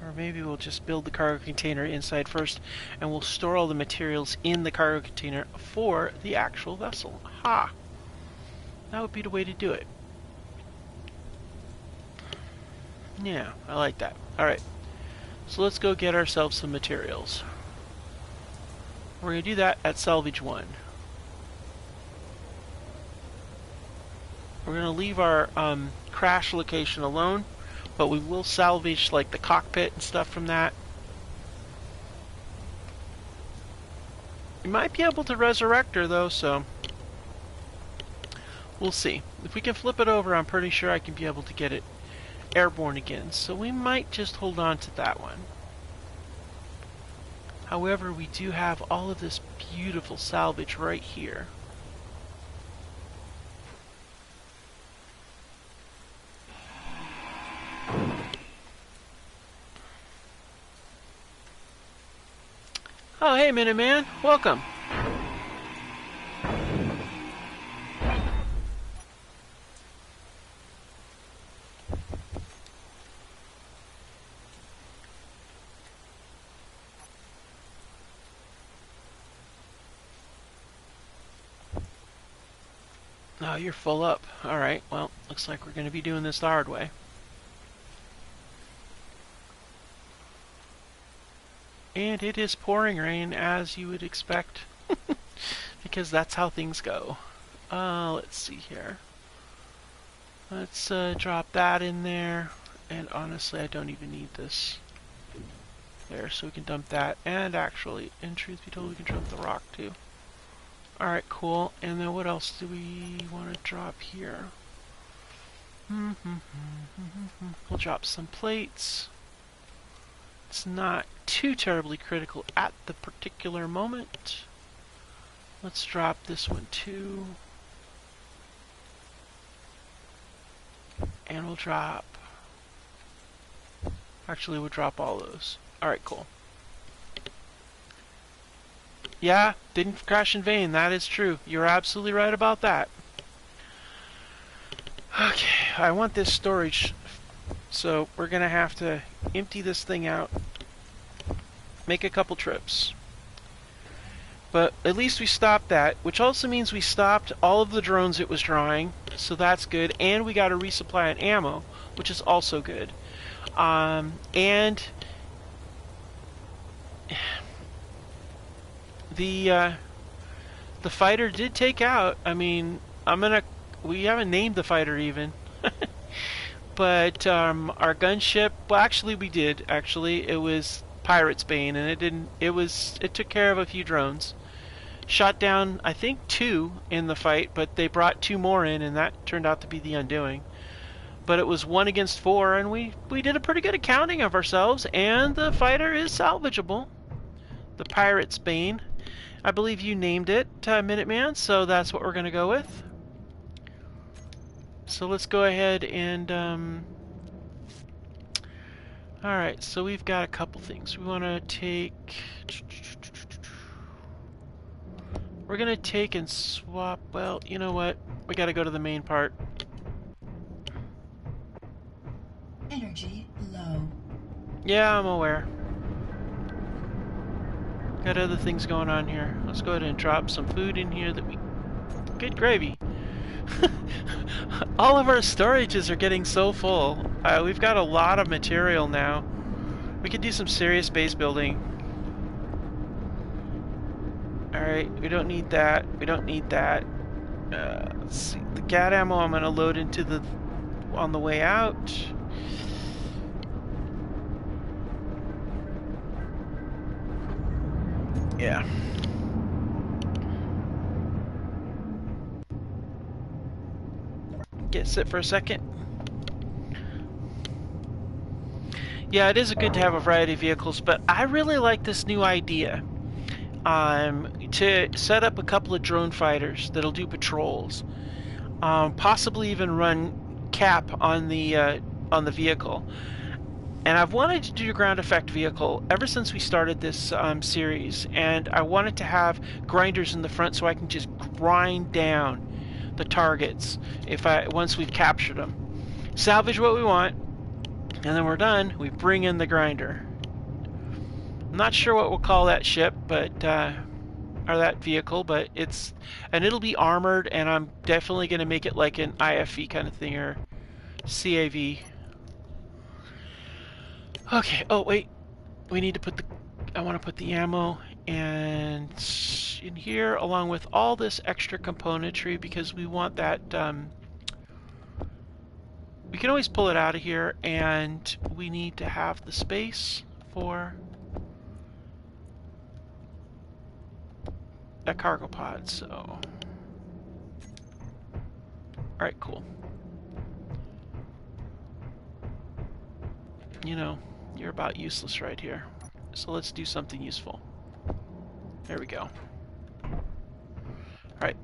Or maybe we'll just build the cargo container inside first, and we'll store all the materials in the cargo container for the actual vessel. Ha! That would be the way to do it. Yeah, I like that. Alright, so let's go get ourselves some materials. We're going to do that at Salvage 1. We're going to leave our crash location alone, but we will salvage like the cockpit and stuff from that. We might be able to resurrect her though, so we'll see. If we can flip it over, I'm pretty sure I can be able to get it airborne again, so we might just hold on to that one. However, we do have all of this beautiful salvage right here. Oh, hey, Minuteman. Welcome. Oh, you're full up. Alright, well, looks like we're going to be doing this the hard way. And it is pouring rain, as you would expect, because that's how things go. Let's see here. Let's drop that in there. And honestly, I don't even need this there, so we can dump that. And actually, in truth be told, we can dump the rock too. Alright, cool. And then what else do we want to drop here? We'll drop some plates. It's not too terribly critical at the particular moment. Let's drop this one too. And we'll drop... Actually, we'll drop all those. Alright, cool. Yeah, didn't crash in vain. That is true. You're absolutely right about that. Okay, I want this storage, so we're going to have to empty this thing out, make a couple trips. But at least we stopped that, which also means we stopped all of the drones it was drawing, so that's good, and we got a resupply on ammo, which is also good. And the fighter did take out, I mean, we haven't named the fighter even. But our gunship, well, actually we did, actually. It was Pirate's Bane, and it took care of a few drones. Shot down, I think, 2 in the fight, but they brought 2 more in, and that turned out to be the undoing. But it was 1 against 4, and we did a pretty good accounting of ourselves, and the fighter is salvageable. The Pirate's Bane. I believe you named it, Minuteman, so that's what we're going to go with. So let's go ahead and... Alright, so we've got a couple things. We want to take... We're going to take and swap... Well, you know what? We got to go to the main part. Energy low. Yeah, I'm aware. Got other things going on here. Let's go ahead and drop some food in here that we... Good gravy. All of our storages are getting so full. We've got a lot of material now. We could do some serious base building. Alright, we don't need that. We don't need that. Let's see. The gat ammo I'm going to load into on the way out. Yeah. Sit for a second. Yeah, it is good to have a variety of vehicles, but I really like this new idea to set up a couple of drone fighters that'll do patrols, possibly even run cap on the vehicle. And I've wanted to do a ground effect vehicle ever since we started this series, and I wanted to have grinders in the front so I can just grind down the targets once we've captured them. Salvage what we want, and then we're done. We bring in the grinder. I'm not sure what we'll call that ship, but or that vehicle, but it'll be armored, and I'm definitely going to make it like an IFV kind of thing, or CAV. Okay. Oh wait, we need to I want to put the ammo and in here along with all this extra componentry, because we want that we can always pull it out of here, and we need to have the space for a cargo pod. So alright, cool. You know, you're about useless right here, so let's do something useful. There we go. Alright.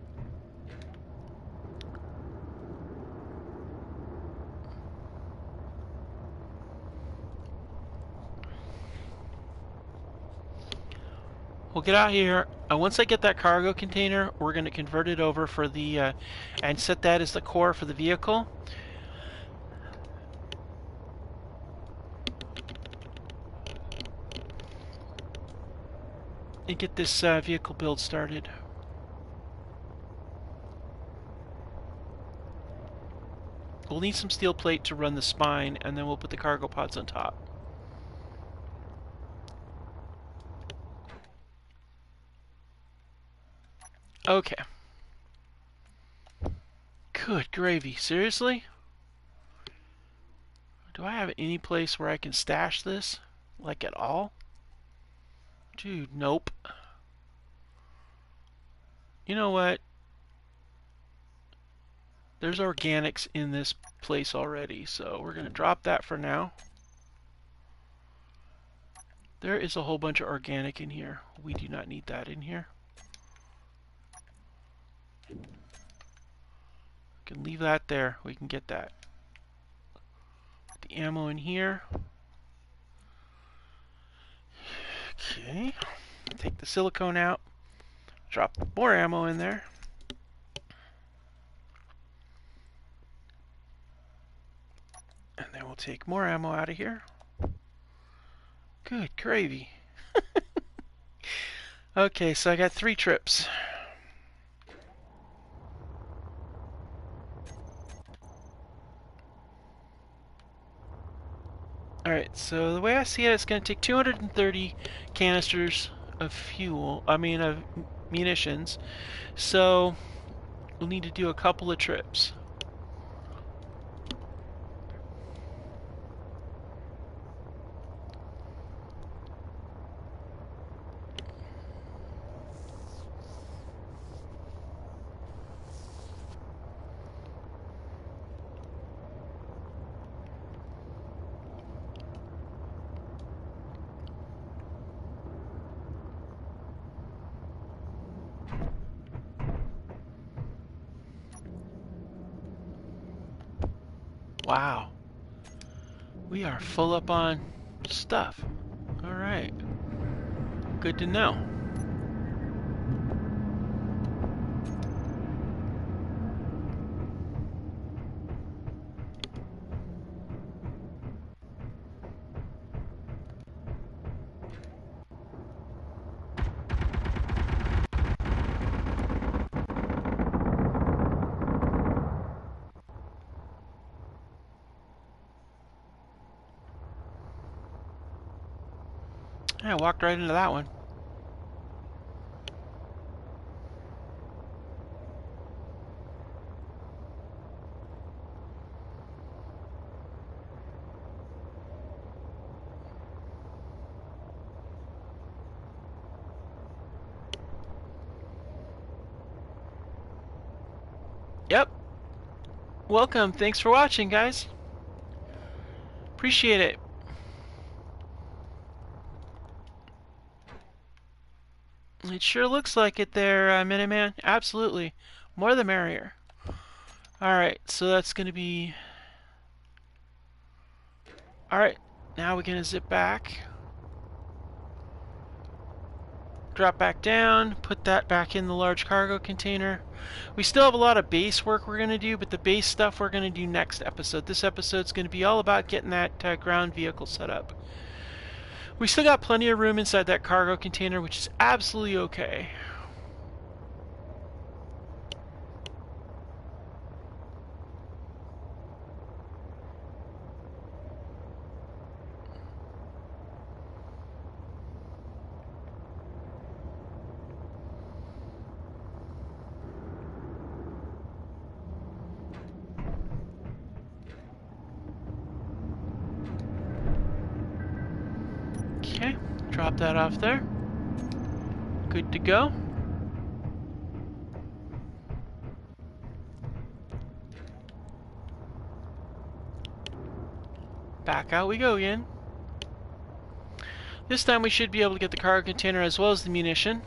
We'll get out here. Once I get that cargo container, we're going to convert it over for the and set that as the core for the vehicle. And get this vehicle build started. We'll need some steel plate to run the spine, and then we'll put the cargo pods on top. Okay. Good gravy. Seriously? Do I have any place where I can stash this? Like at all? Dude, nope. You know what? There's organics in this place already, so we're going to drop that for now. There is a whole bunch of organic in here. We do not need that in here. We can leave that there. We can get that. Put the ammo in here. Okay. Take the silicone out. Drop more ammo in there. And then we'll take more ammo out of here. Good gravy. Okay, so I got 3 trips. Alright, so the way I see it, it's going to take 230 canisters of fuel, of munitions. So we'll need to do a couple of trips. Wow. We are full up on stuff. Alright. Good to know. I walked right into that one. Yep. Welcome. Thanks for watching, guys. Appreciate it. It sure looks like it there, Miniman. Absolutely. More the merrier. Alright, so that's going to be... Alright, now we're going to zip back. Drop back down, put that back in the large cargo container. We still have a lot of base work we're going to do, but the base stuff we're going to do next episode. This episode's going to be all about getting that ground vehicle set up. We still got plenty of room inside that cargo container, which is absolutely okay. Okay, drop that off there. Good to go. Back out we go again. This time we should be able to get the cargo container as well as the munition,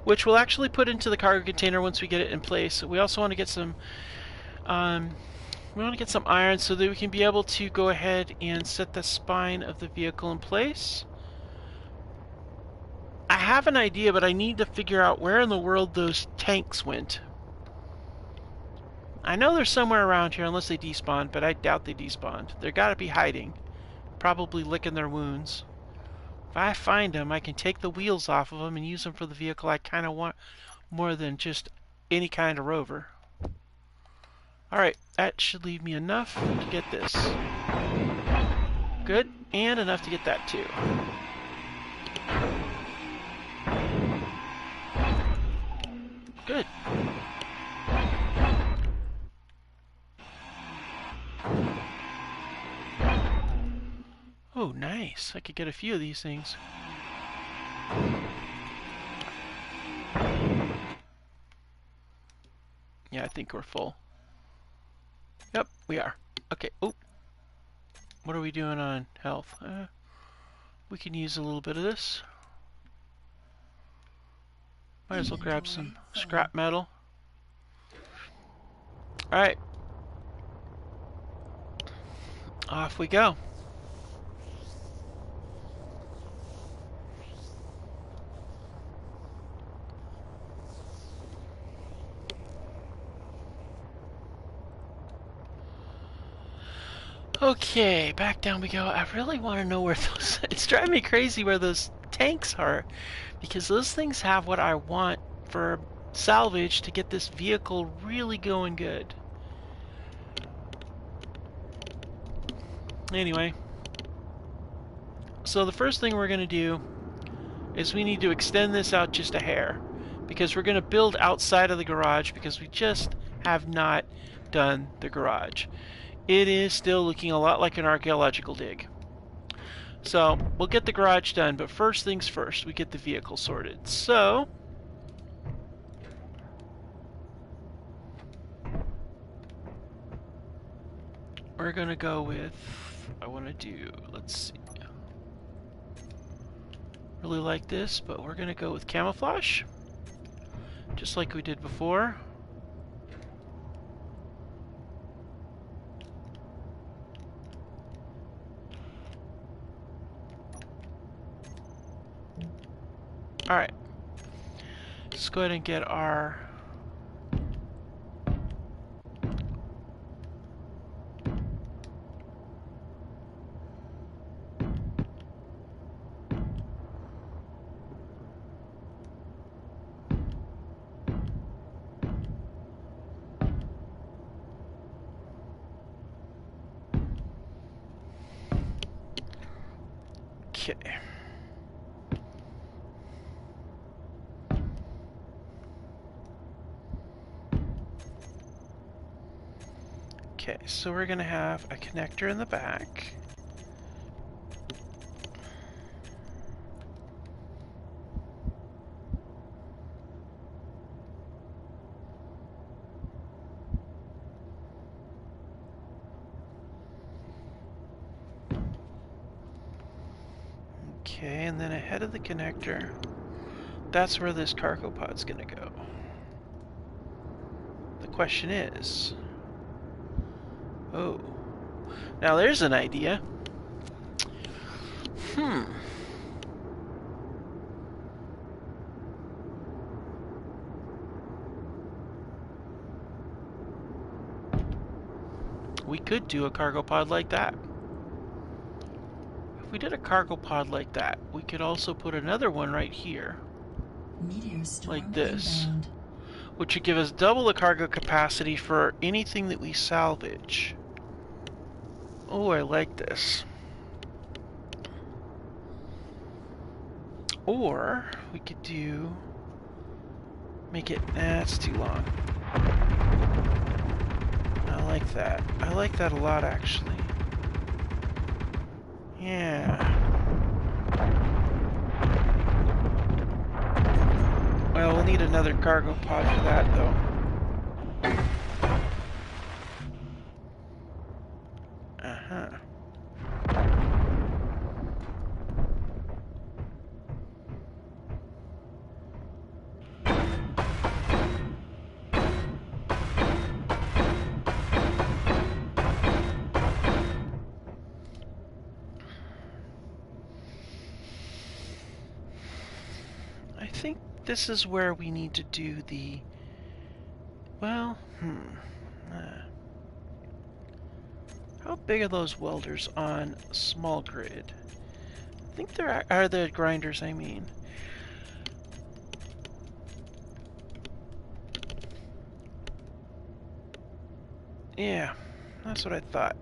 which we'll actually put into the cargo container once we get it in place. We also want to get some iron so that we can be able to go ahead and set the spine of the vehicle in place. I have an idea, but I need to figure out where in the world those tanks went. I know they're somewhere around here unless they despawned, but I doubt they despawned. They're gotta be hiding. Probably licking their wounds. If I find them, I can take the wheels off of them and use them for the vehicle I kind of want more than just any kind of rover. Alright, that should leave me enough to get this. Good, and enough to get that too. Good. Oh, nice. I could get a few of these things. Yeah, I think we're full. Yep, we are. Okay. Oh, what are we doing on health? We can use a little bit of this. Might as well grab some scrap metal. Alright. Off we go. Okay, back down we go. I really want to know where those... It's driving me crazy where those tanks are. Because those things have what I want for salvage to get this vehicle really going good. Anyway. So the first thing we're going to do is we need to extend this out just a hair. Because we're going to build outside of the garage because we just have not done the garage. It is still looking a lot like an archaeological dig. So we'll get the garage done, but first things first, we get the vehicle sorted. So we're going to go with, I want to do, let's see. Really like this, but we're going to go with camouflage. Just like we did before. Alright. Let's go ahead and get our... Okay. Okay, so we're going to have a connector in the back. Okay, and then ahead of the connector, that's where this cargo pod's going to go. The question is... Oh. Now there's an idea. We could do a cargo pod like that. If we did a cargo pod like that, we could also put another one right here. Like this. Inbound. Which would give us double the cargo capacity for anything that we salvage. Oh, I like this. Or we could do... Make it... That's too long. I like that. I like that a lot, actually. Yeah. Well, we'll need another cargo pod for that, though. Uh-huh. I think this is where we need to do the... Well, how big are those welders on small grid? I think there are the grinders, I mean. Yeah, that's what I thought.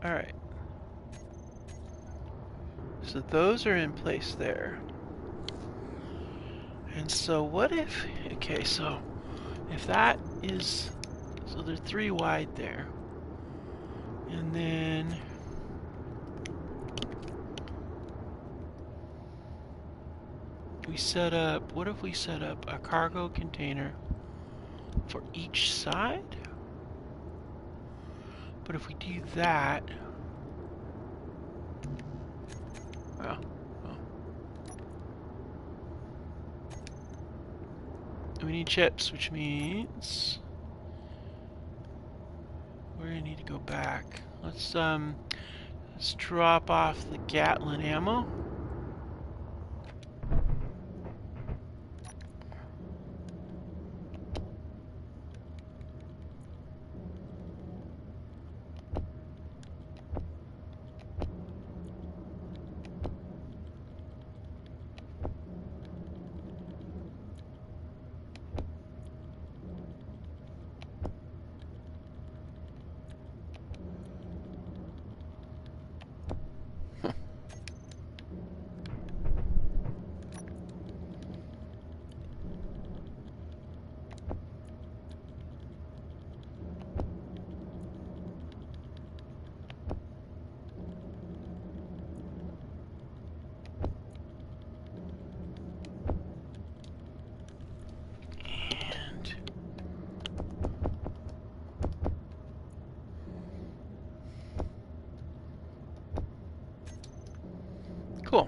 Alright. So those are in place there. And so what if... Okay, so if that is... So there's 3 wide there. And then... we set up... What if we set up a cargo container for each side? But if we do that... Well... We need chips, which means... we're gonna need to go back. Let's drop off the Gatlin ammo. Cool.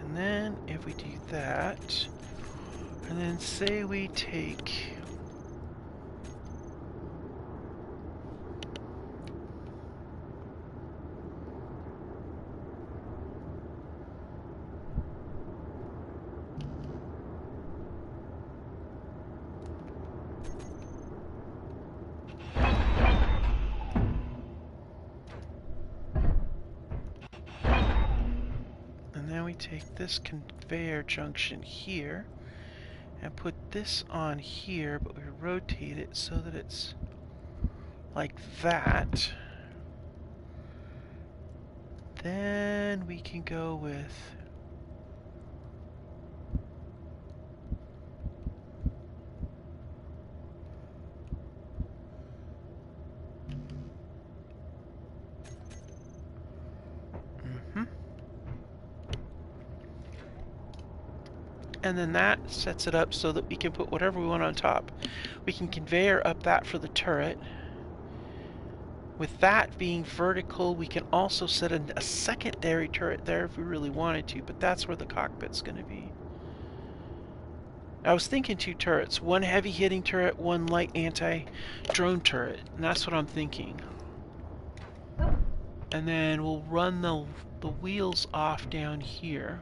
And then if we do that, and then say we take... and then we take this conveyor junction here and put this on here, but we rotate it so that it's like that. Then we can go with... And then that sets it up so that we can put whatever we want on top. We can conveyor up that for the turret. With that being vertical, we can also set a secondary turret there if we really wanted to, but that's where the cockpit's going to be. I was thinking 2 turrets, 1 heavy hitting turret, 1 light anti-drone turret, and that's what I'm thinking. And then we'll run the wheels off down here.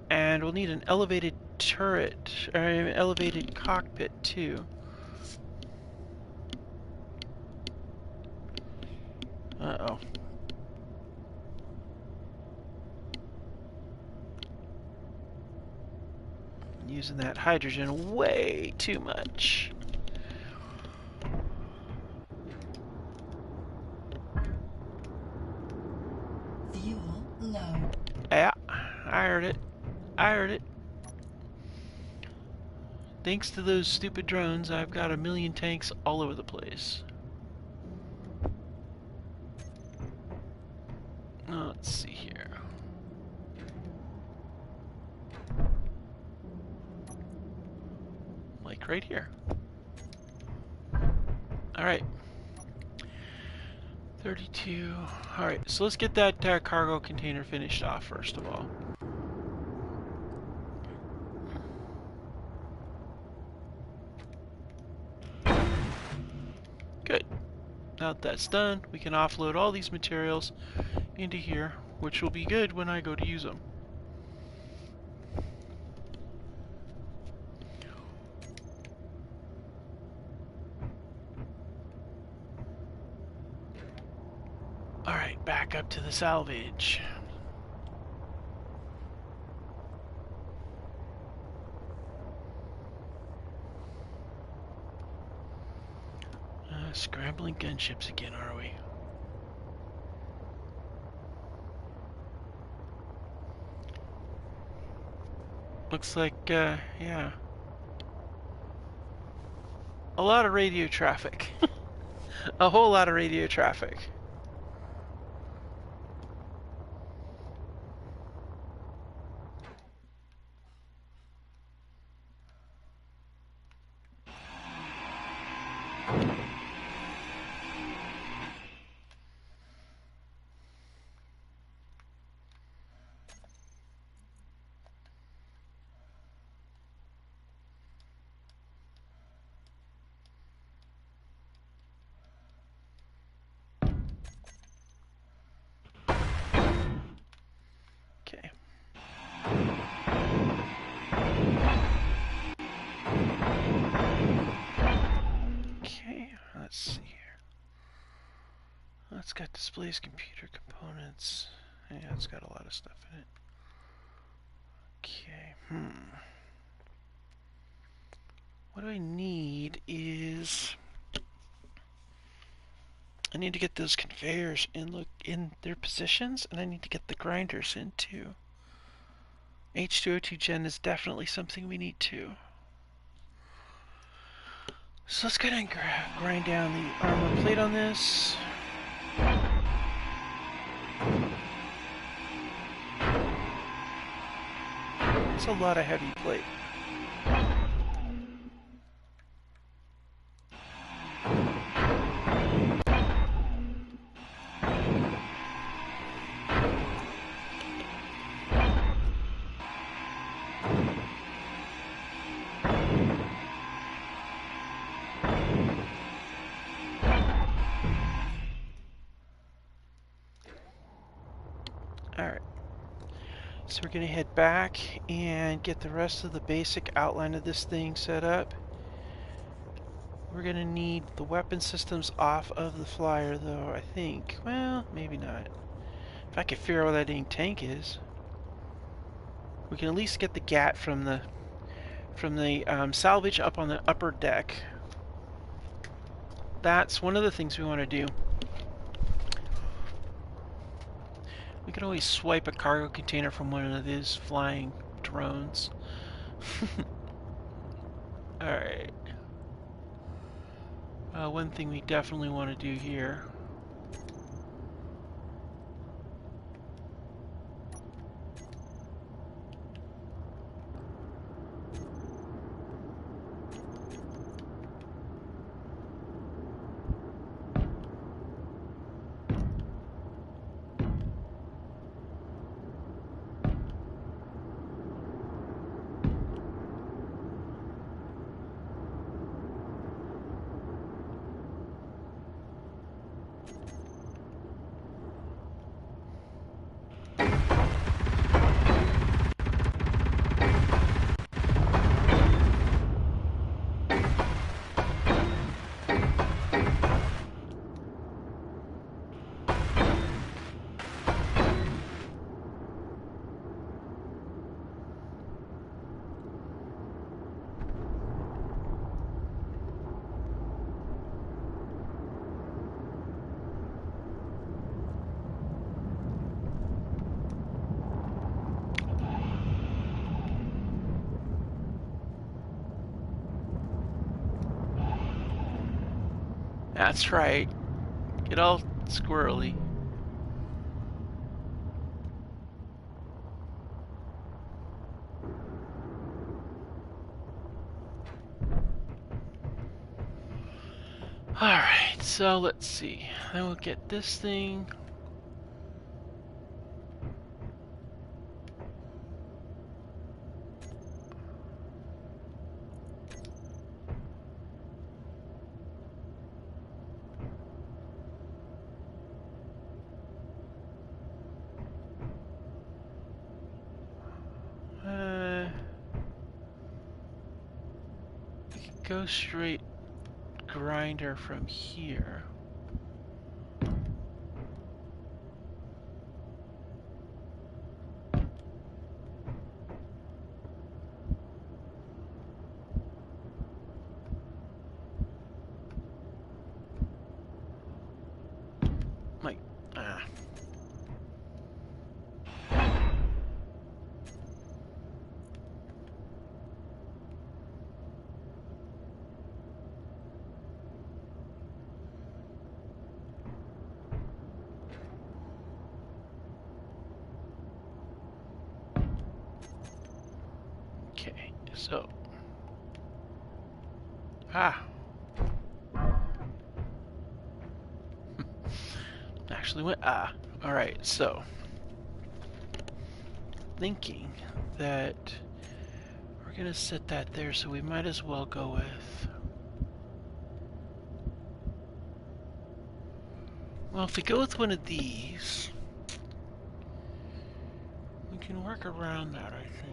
And we'll need an elevated turret, or an elevated cockpit too. Uh-oh. Using that hydrogen way too much. Fuel low. Yeah, I heard it. I heard it. Thanks to those stupid drones, I've got a million tanks all over the place. Let's see here. Like right here. Alright. 32. Alright, so let's get that cargo container finished off first of all. Good. Now that that's done, we can offload all these materials into here. which will be good when I go to use them. Alright, back up to the salvage. Scrambling gunships again, are we? Looks like, yeah. A lot of radio traffic. A whole lot of radio traffic. Okay. Okay, let's see here. It's got displays, computer components. Yeah, it's got a lot of stuff in it. Okay, What I need is... I need to get those conveyors in their positions, and I need to get the grinders in too. H2O2 gen is definitely something we need to. So let's go ahead and grind down the armor plate on this. It's a lot of heavy plate. Alright. So we're going to head back and get the rest of the basic outline of this thing set up. We're going to need the weapon systems off of the flyer, though, I think. Well, maybe not. If I could figure out where that dang tank is. We can at least get the GAT from the salvage up on the upper deck. That's one of the things we want to do. We could always swipe a cargo container from one of these flying drones. Alright. One thing we definitely want to do here. That's right. Get all squirrely. Alright, so let's see. Then we'll get this thing. go straight grinder from here. Like, okay, so. Actually went alright, so. Thinking that we're gonna set that there, so we might as well go with. Well, if we go with one of these, we can work around that, I think.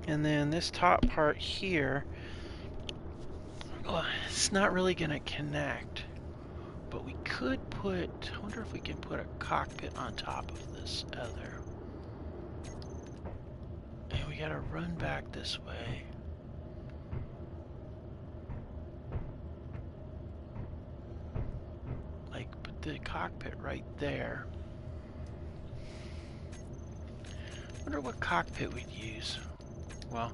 And then this top part here, well, it's not really going to connect, but we could put, I wonder if we can put a cockpit on top of this other. And we got to run back this way. Like, put the cockpit right there. I wonder what cockpit we'd use. Well,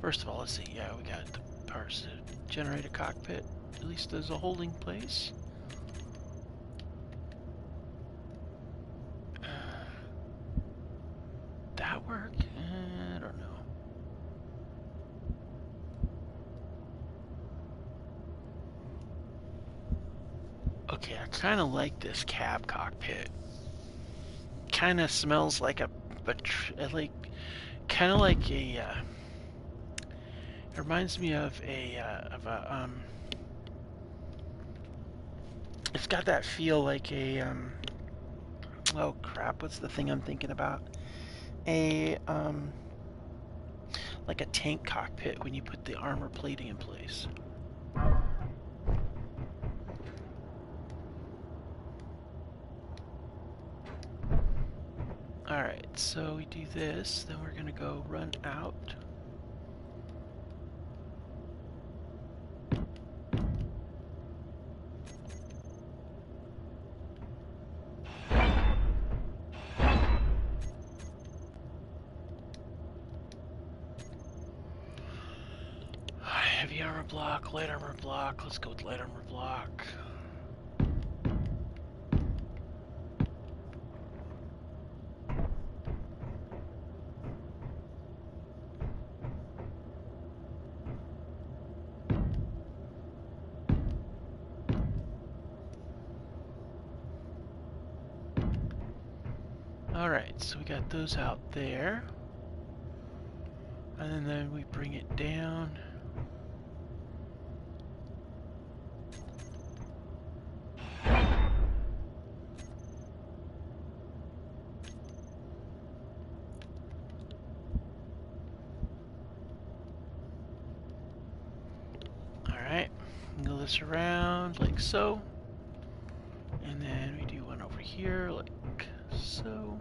first of all, let's see. Yeah, we got the parts to generate a cockpit, at least as a holding place. That work? I don't know. Okay, I kind of like this cab cockpit. Kind of smells like like, kind of like a. It reminds me of a. It's got that feel like a. Oh crap! What's the thing I'm thinking about? Like a tank cockpit when you put the armor plating in place. Alright, so we do this, then we're gonna go run out. Heavy armor block, light armor block. Let's go with light armor block. Alright, so we got those out there. And then we bring it down. Alright, go this around like so. And then we do one over here like so.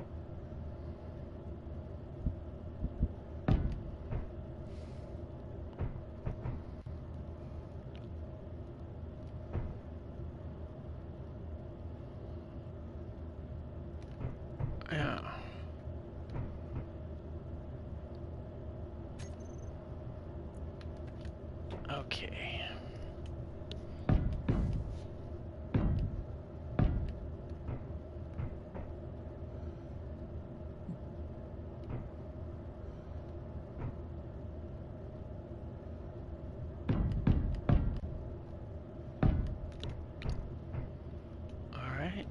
Okay. All right.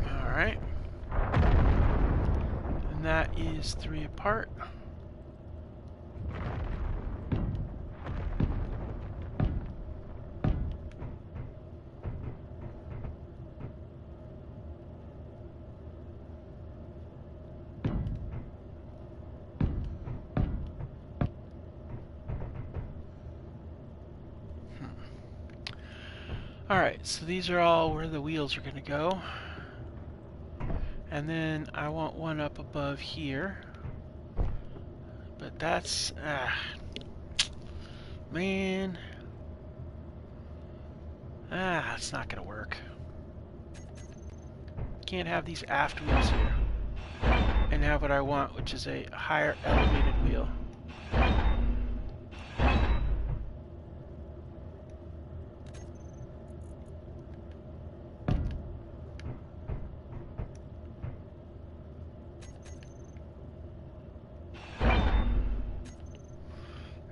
All right. And that is 3 apart. Alright, so these are all where the wheels are going to go. And then I want one up above here. But that's... man. It's not going to work. Can't have these aft wheels here. And have what I want, which is a higher elevated wheel.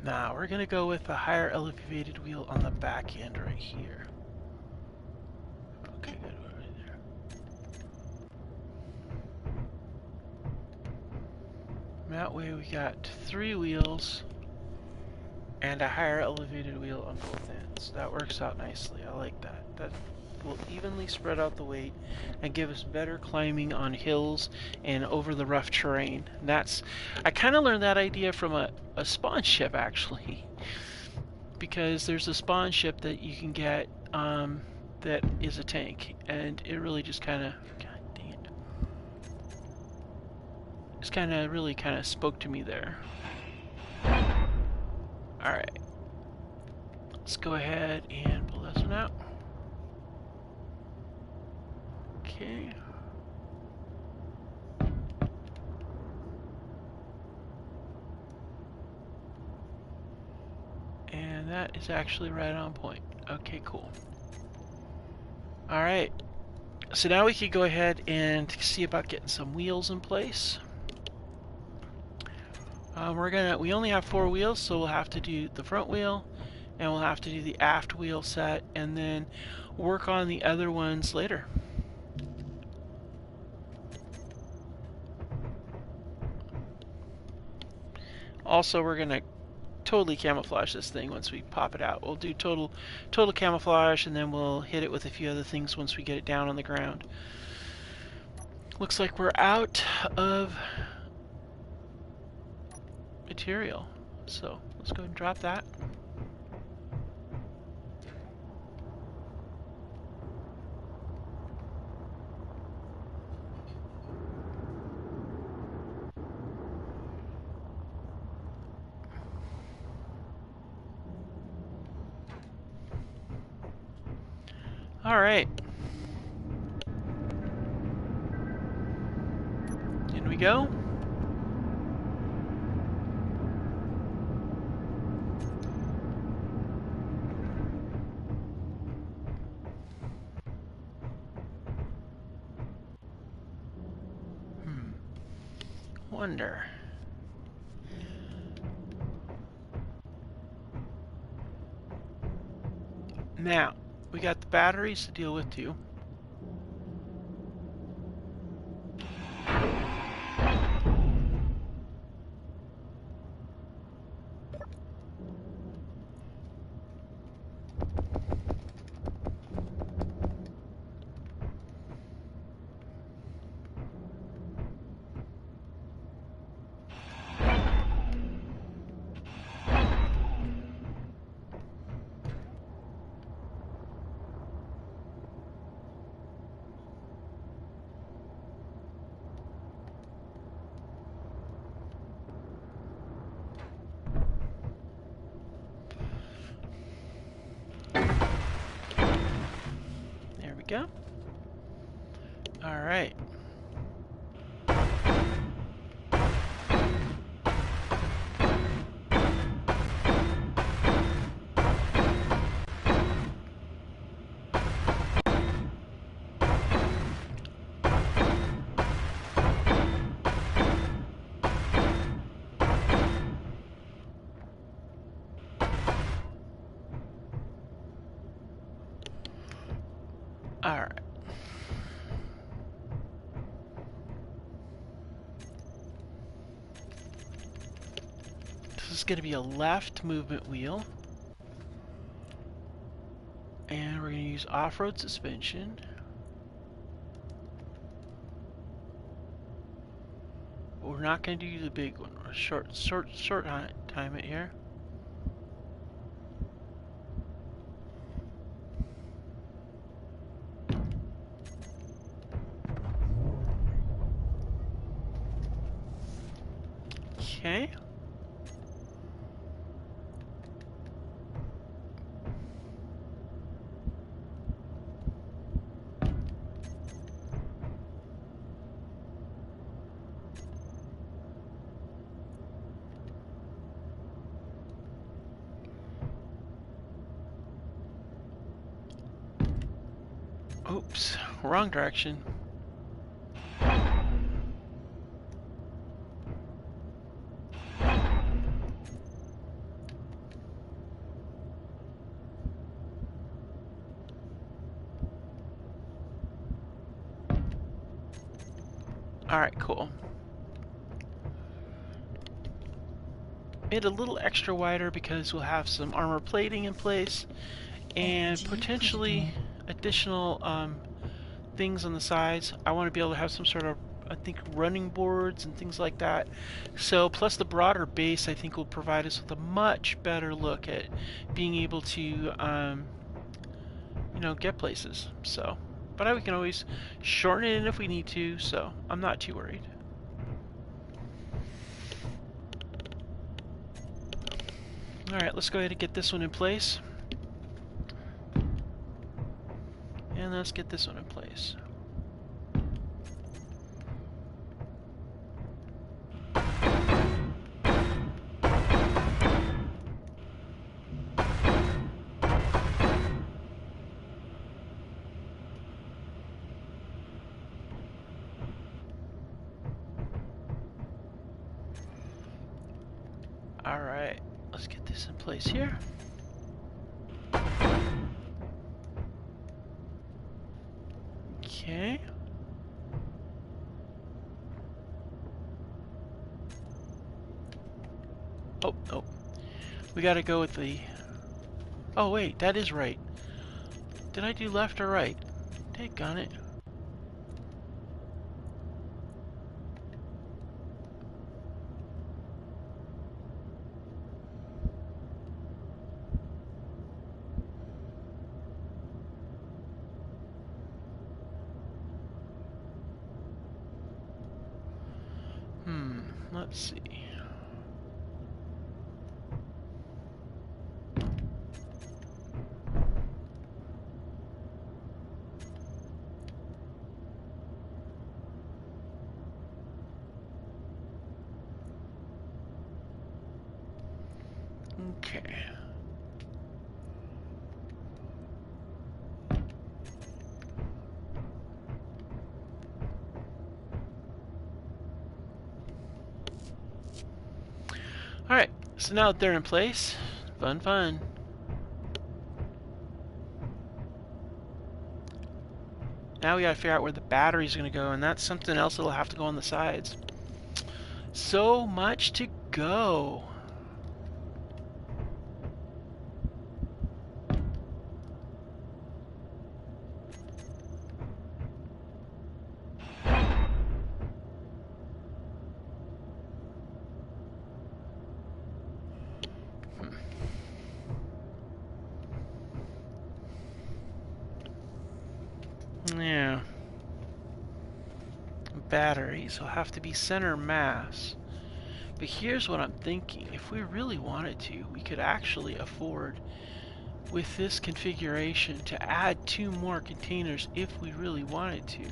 Now, we're going to go with a higher elevated wheel on the back end right here. Okay, good. Right there. That way we got 3 wheels and a higher elevated wheel on both ends. That works out nicely. I like that. That will evenly spread out the weight and give us better climbing on hills and over the rough terrain. I kind of learned that idea from a spawn ship, actually, because there's a spawn ship that you can get that is a tank, and it really just kind of, god dang it, just kind of really kind of spoke to me there. Alright, let's go ahead and pull this one out. Okay. And that is actually right on point. Okay, cool. Alright, so now we could go ahead and see about getting some wheels in place. We only have 4 wheels, so we'll have to do the front wheel, and we'll have to do the aft wheel set, and then work on the other ones later. Also, we're gonna totally camouflage this thing once we pop it out. We'll do total camouflage, and then we'll hit it with a few other things once we get it down on the ground. Looks like we're out of material, so let's go ahead and drop that. All right, in we go. Wonder. Now, we got the batteries to deal with too. go. Alright. Alright. This is going to be a left movement wheel. And we're going to use off-road suspension. But we're not going to do the big one. We're short time it here. Okay. Oops, wrong direction. Alright, cool. Made it a little extra wider because we'll have some armor plating in place and Energy potentially critical. additional things on the sides. I want to be able to have some sort of, I think, running boards and things like that. So plus the broader base, I think, will provide us with a much better look at being able to you know, get places. So, but we can always shorten it in if we need to, so I'm not too worried. Alright, let's go ahead and get this one in place. And let's get this one in place. Alright, let's get this in place here. Okay. Oh, oh. We gotta go with the... Oh, wait, that is right. Did I do left or right? Daggone it. Let's see. Okay. Alright, so now that they're in place, fun. Now we gotta figure out where the battery's gonna go, and that's something else that'll have to go on the sides. So much to go. Yeah. Batteries will have to be center mass. But here's what I'm thinking. If we really wanted to, we could actually afford with this configuration to add 2 more containers if we really wanted to.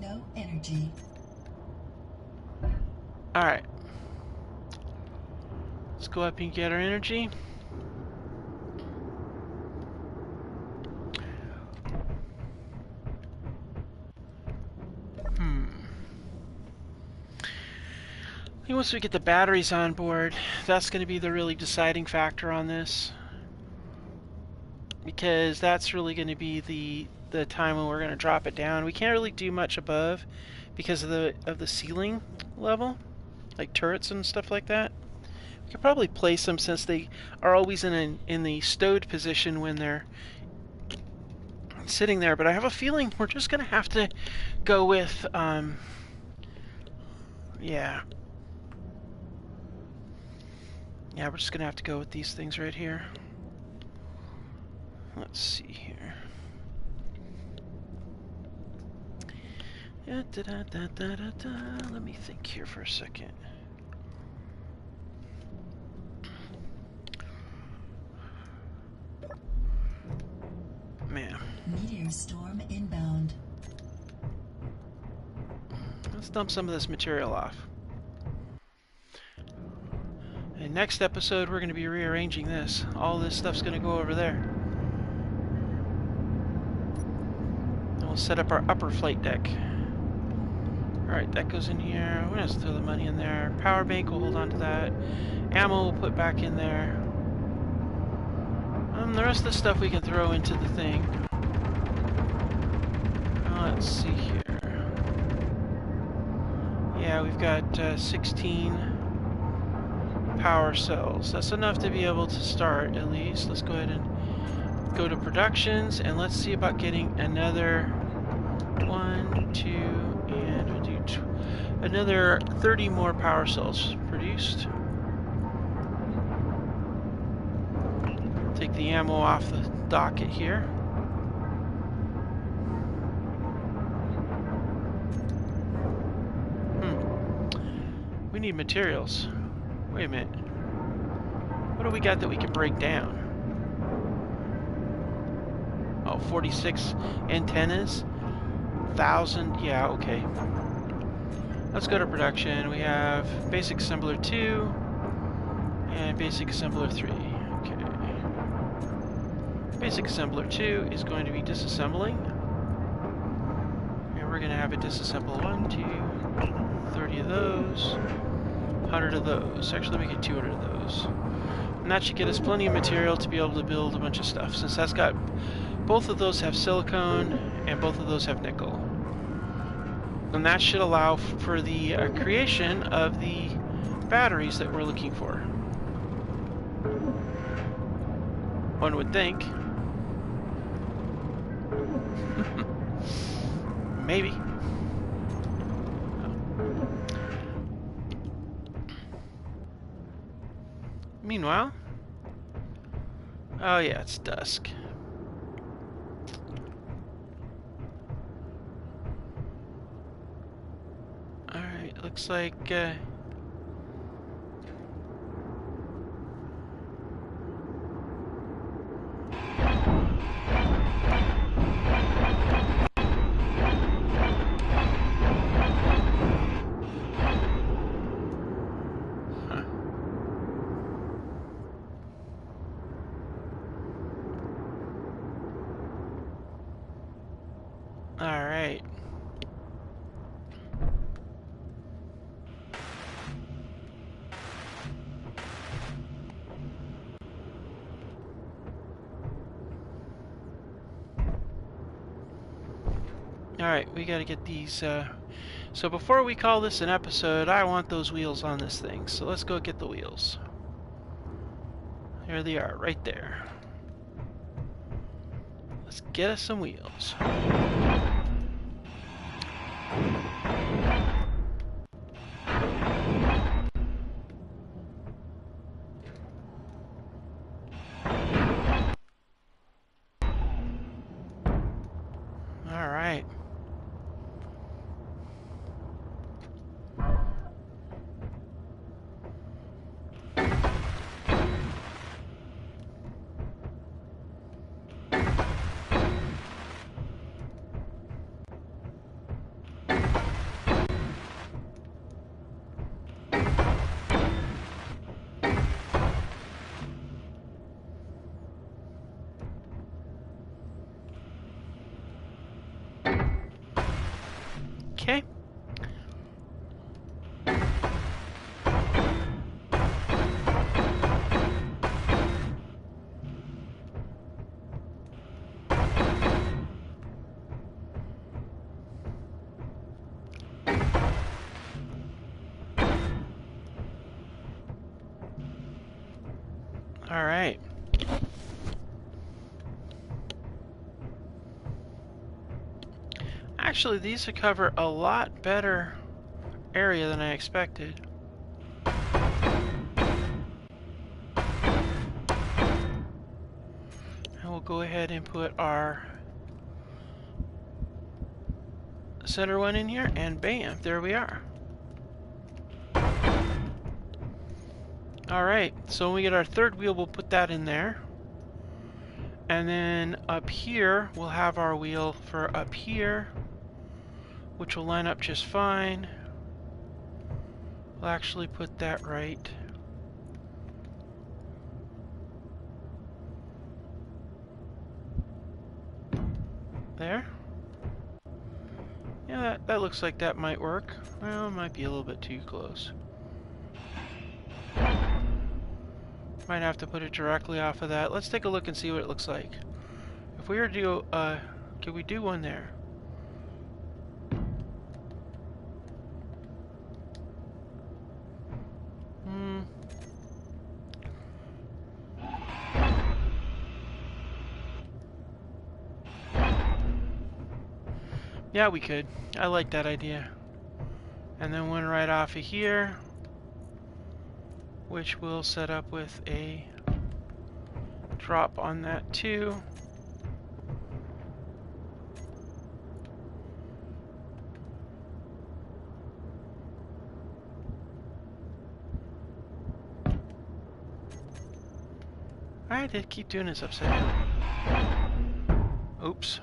No energy. Alright. Let's go up and get our energy. I think once we get the batteries on board, that's going to be the really deciding factor on this. Because that's really going to be the time when we're going to drop it down. We can't really do much above because of the ceiling level, like turrets and stuff like that. We could probably place them since they are always in the stowed position when they're sitting there. But I have a feeling we're just going to have to go with, yeah, we're just going to have to go with these things right here. Let's see here. Let me think here for a second. Man. Meteor storm inbound. Let's dump some of this material off. And next episode, we're going to be rearranging this. All this stuff's going to go over there. And we'll set up our upper flight deck. Alright, that goes in here. We're going to throw the money in there. Power bank, we'll hold on to that. Ammo, we'll put back in there. The rest of the stuff we can throw into the thing. Let's see here. Yeah, we've got 16 power cells. That's enough to be able to start, at least. Let's go ahead and go to productions, and let's see about getting another 1, 2, and we'll do another 30 more power cells produced. Take the ammo off the docket here. We need materials. Wait a minute. What do we got that we can break down? Oh, 46 antennas. 1,000. Yeah, okay. Let's go to production. We have basic assembler 2 and basic assembler 3. Okay. Basic assembler 2 is going to be disassembling. And we're going to have it disassemble 1, 2, 30 of those, 100 of those. Actually, let me get 200 of those. And that should get us plenty of material to be able to build a bunch of stuff, since that's got, both of those have silicone and both of those have nickel. And that should allow for the creation of the batteries that we're looking for. One would think. Maybe. Meanwhile, oh yeah, it's dusk. Alright, looks like alright. Alright, we gotta get these, so before we call this an episode, I want those wheels on this thing, so let's go get the wheels. There they are, right there. Let's get us some wheels. right. Okay. All right. Actually, these would cover a lot better area than I expected. And we'll go ahead and put our center one in here, and bam, there we are. Alright, so when we get our third wheel, we'll put that in there. And then up here, we'll have our wheel for up here, which will line up just fine. We'll actually put that right there. Yeah, that looks like that might work. Well, it might be a little bit too close. Might have to put it directly off of that. Let's take a look and see what it looks like. If we were to do, could we do one there? Yeah, we could. I like that idea. And then one right off of here, which we'll set up with a drop on that too. Alright, they keep doing this upside down. Oops.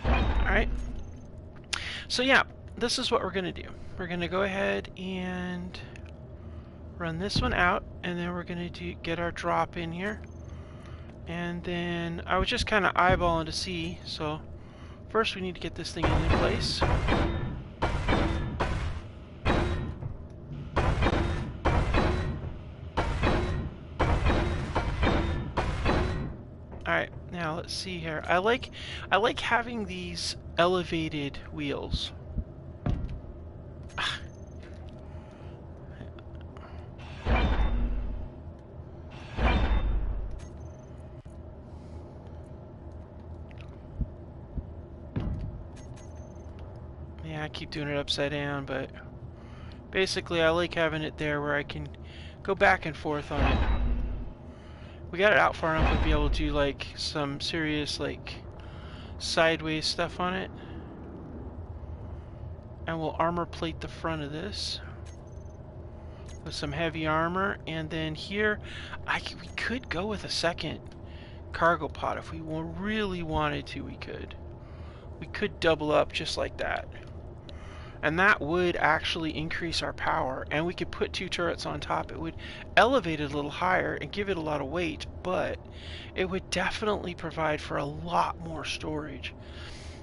Alright. So yeah, this is what we're going to do. We're going to go ahead and run this one out, and then we're going to get our drop in here. And then I was just kind of eyeballing to see, so first we need to get this thing in place. Alright, now let's see here. I like having these elevated wheels. Yeah, I keep doing it upside down, but basically I like having it there where I can go back and forth on it. We got it out far enough to be able to do like some serious like sideways stuff on it. And we'll armor plate the front of this with some heavy armor, and then here we could go with a second cargo pod if we really wanted to. We could double up just like that, and that would actually increase our power, and we could put two turrets on top. It would elevate it a little higher and give it a lot of weight, but it would definitely provide for a lot more storage.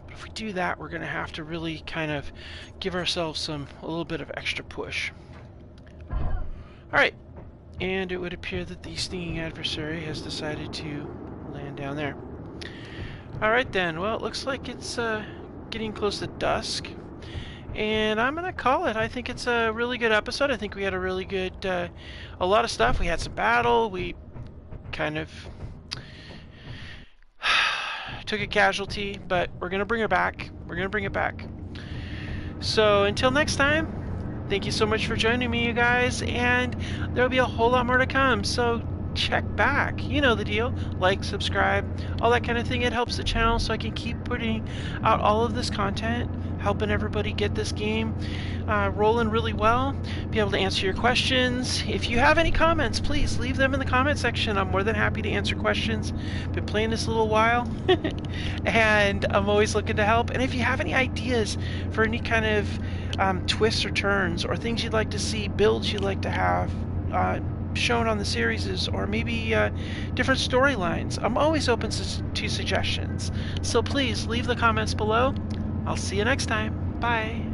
But if we do that, we're going to have to really kind of give ourselves a little bit of extra push. Alright, and it would appear that the stinging adversary has decided to land down there. Alright then, well, it looks like it's getting close to dusk, and I'm going to call it. I think it's a really good episode. I think we had a really good, a lot of stuff. We had some battle, we kind of took a casualty, but we're going to bring her back. We're going to bring it back. So until next time, thank you so much for joining me, you guys, and there'll be a whole lot more to come. So check back. You know the deal. Like, subscribe, all that kind of thing. It helps the channel so I can keep putting out all of this content, helping everybody get this game rolling really well, be able to answer your questions. If you have any comments, please leave them in the comment section. I'm more than happy to answer questions. Been playing this a little while and I'm always looking to help. And if you have any ideas for any kind of twists or turns or things you'd like to see, builds you'd like to have shown on the series, or maybe different storylines, I'm always open to suggestions. So please leave the comments below. I'll see you next time. Bye.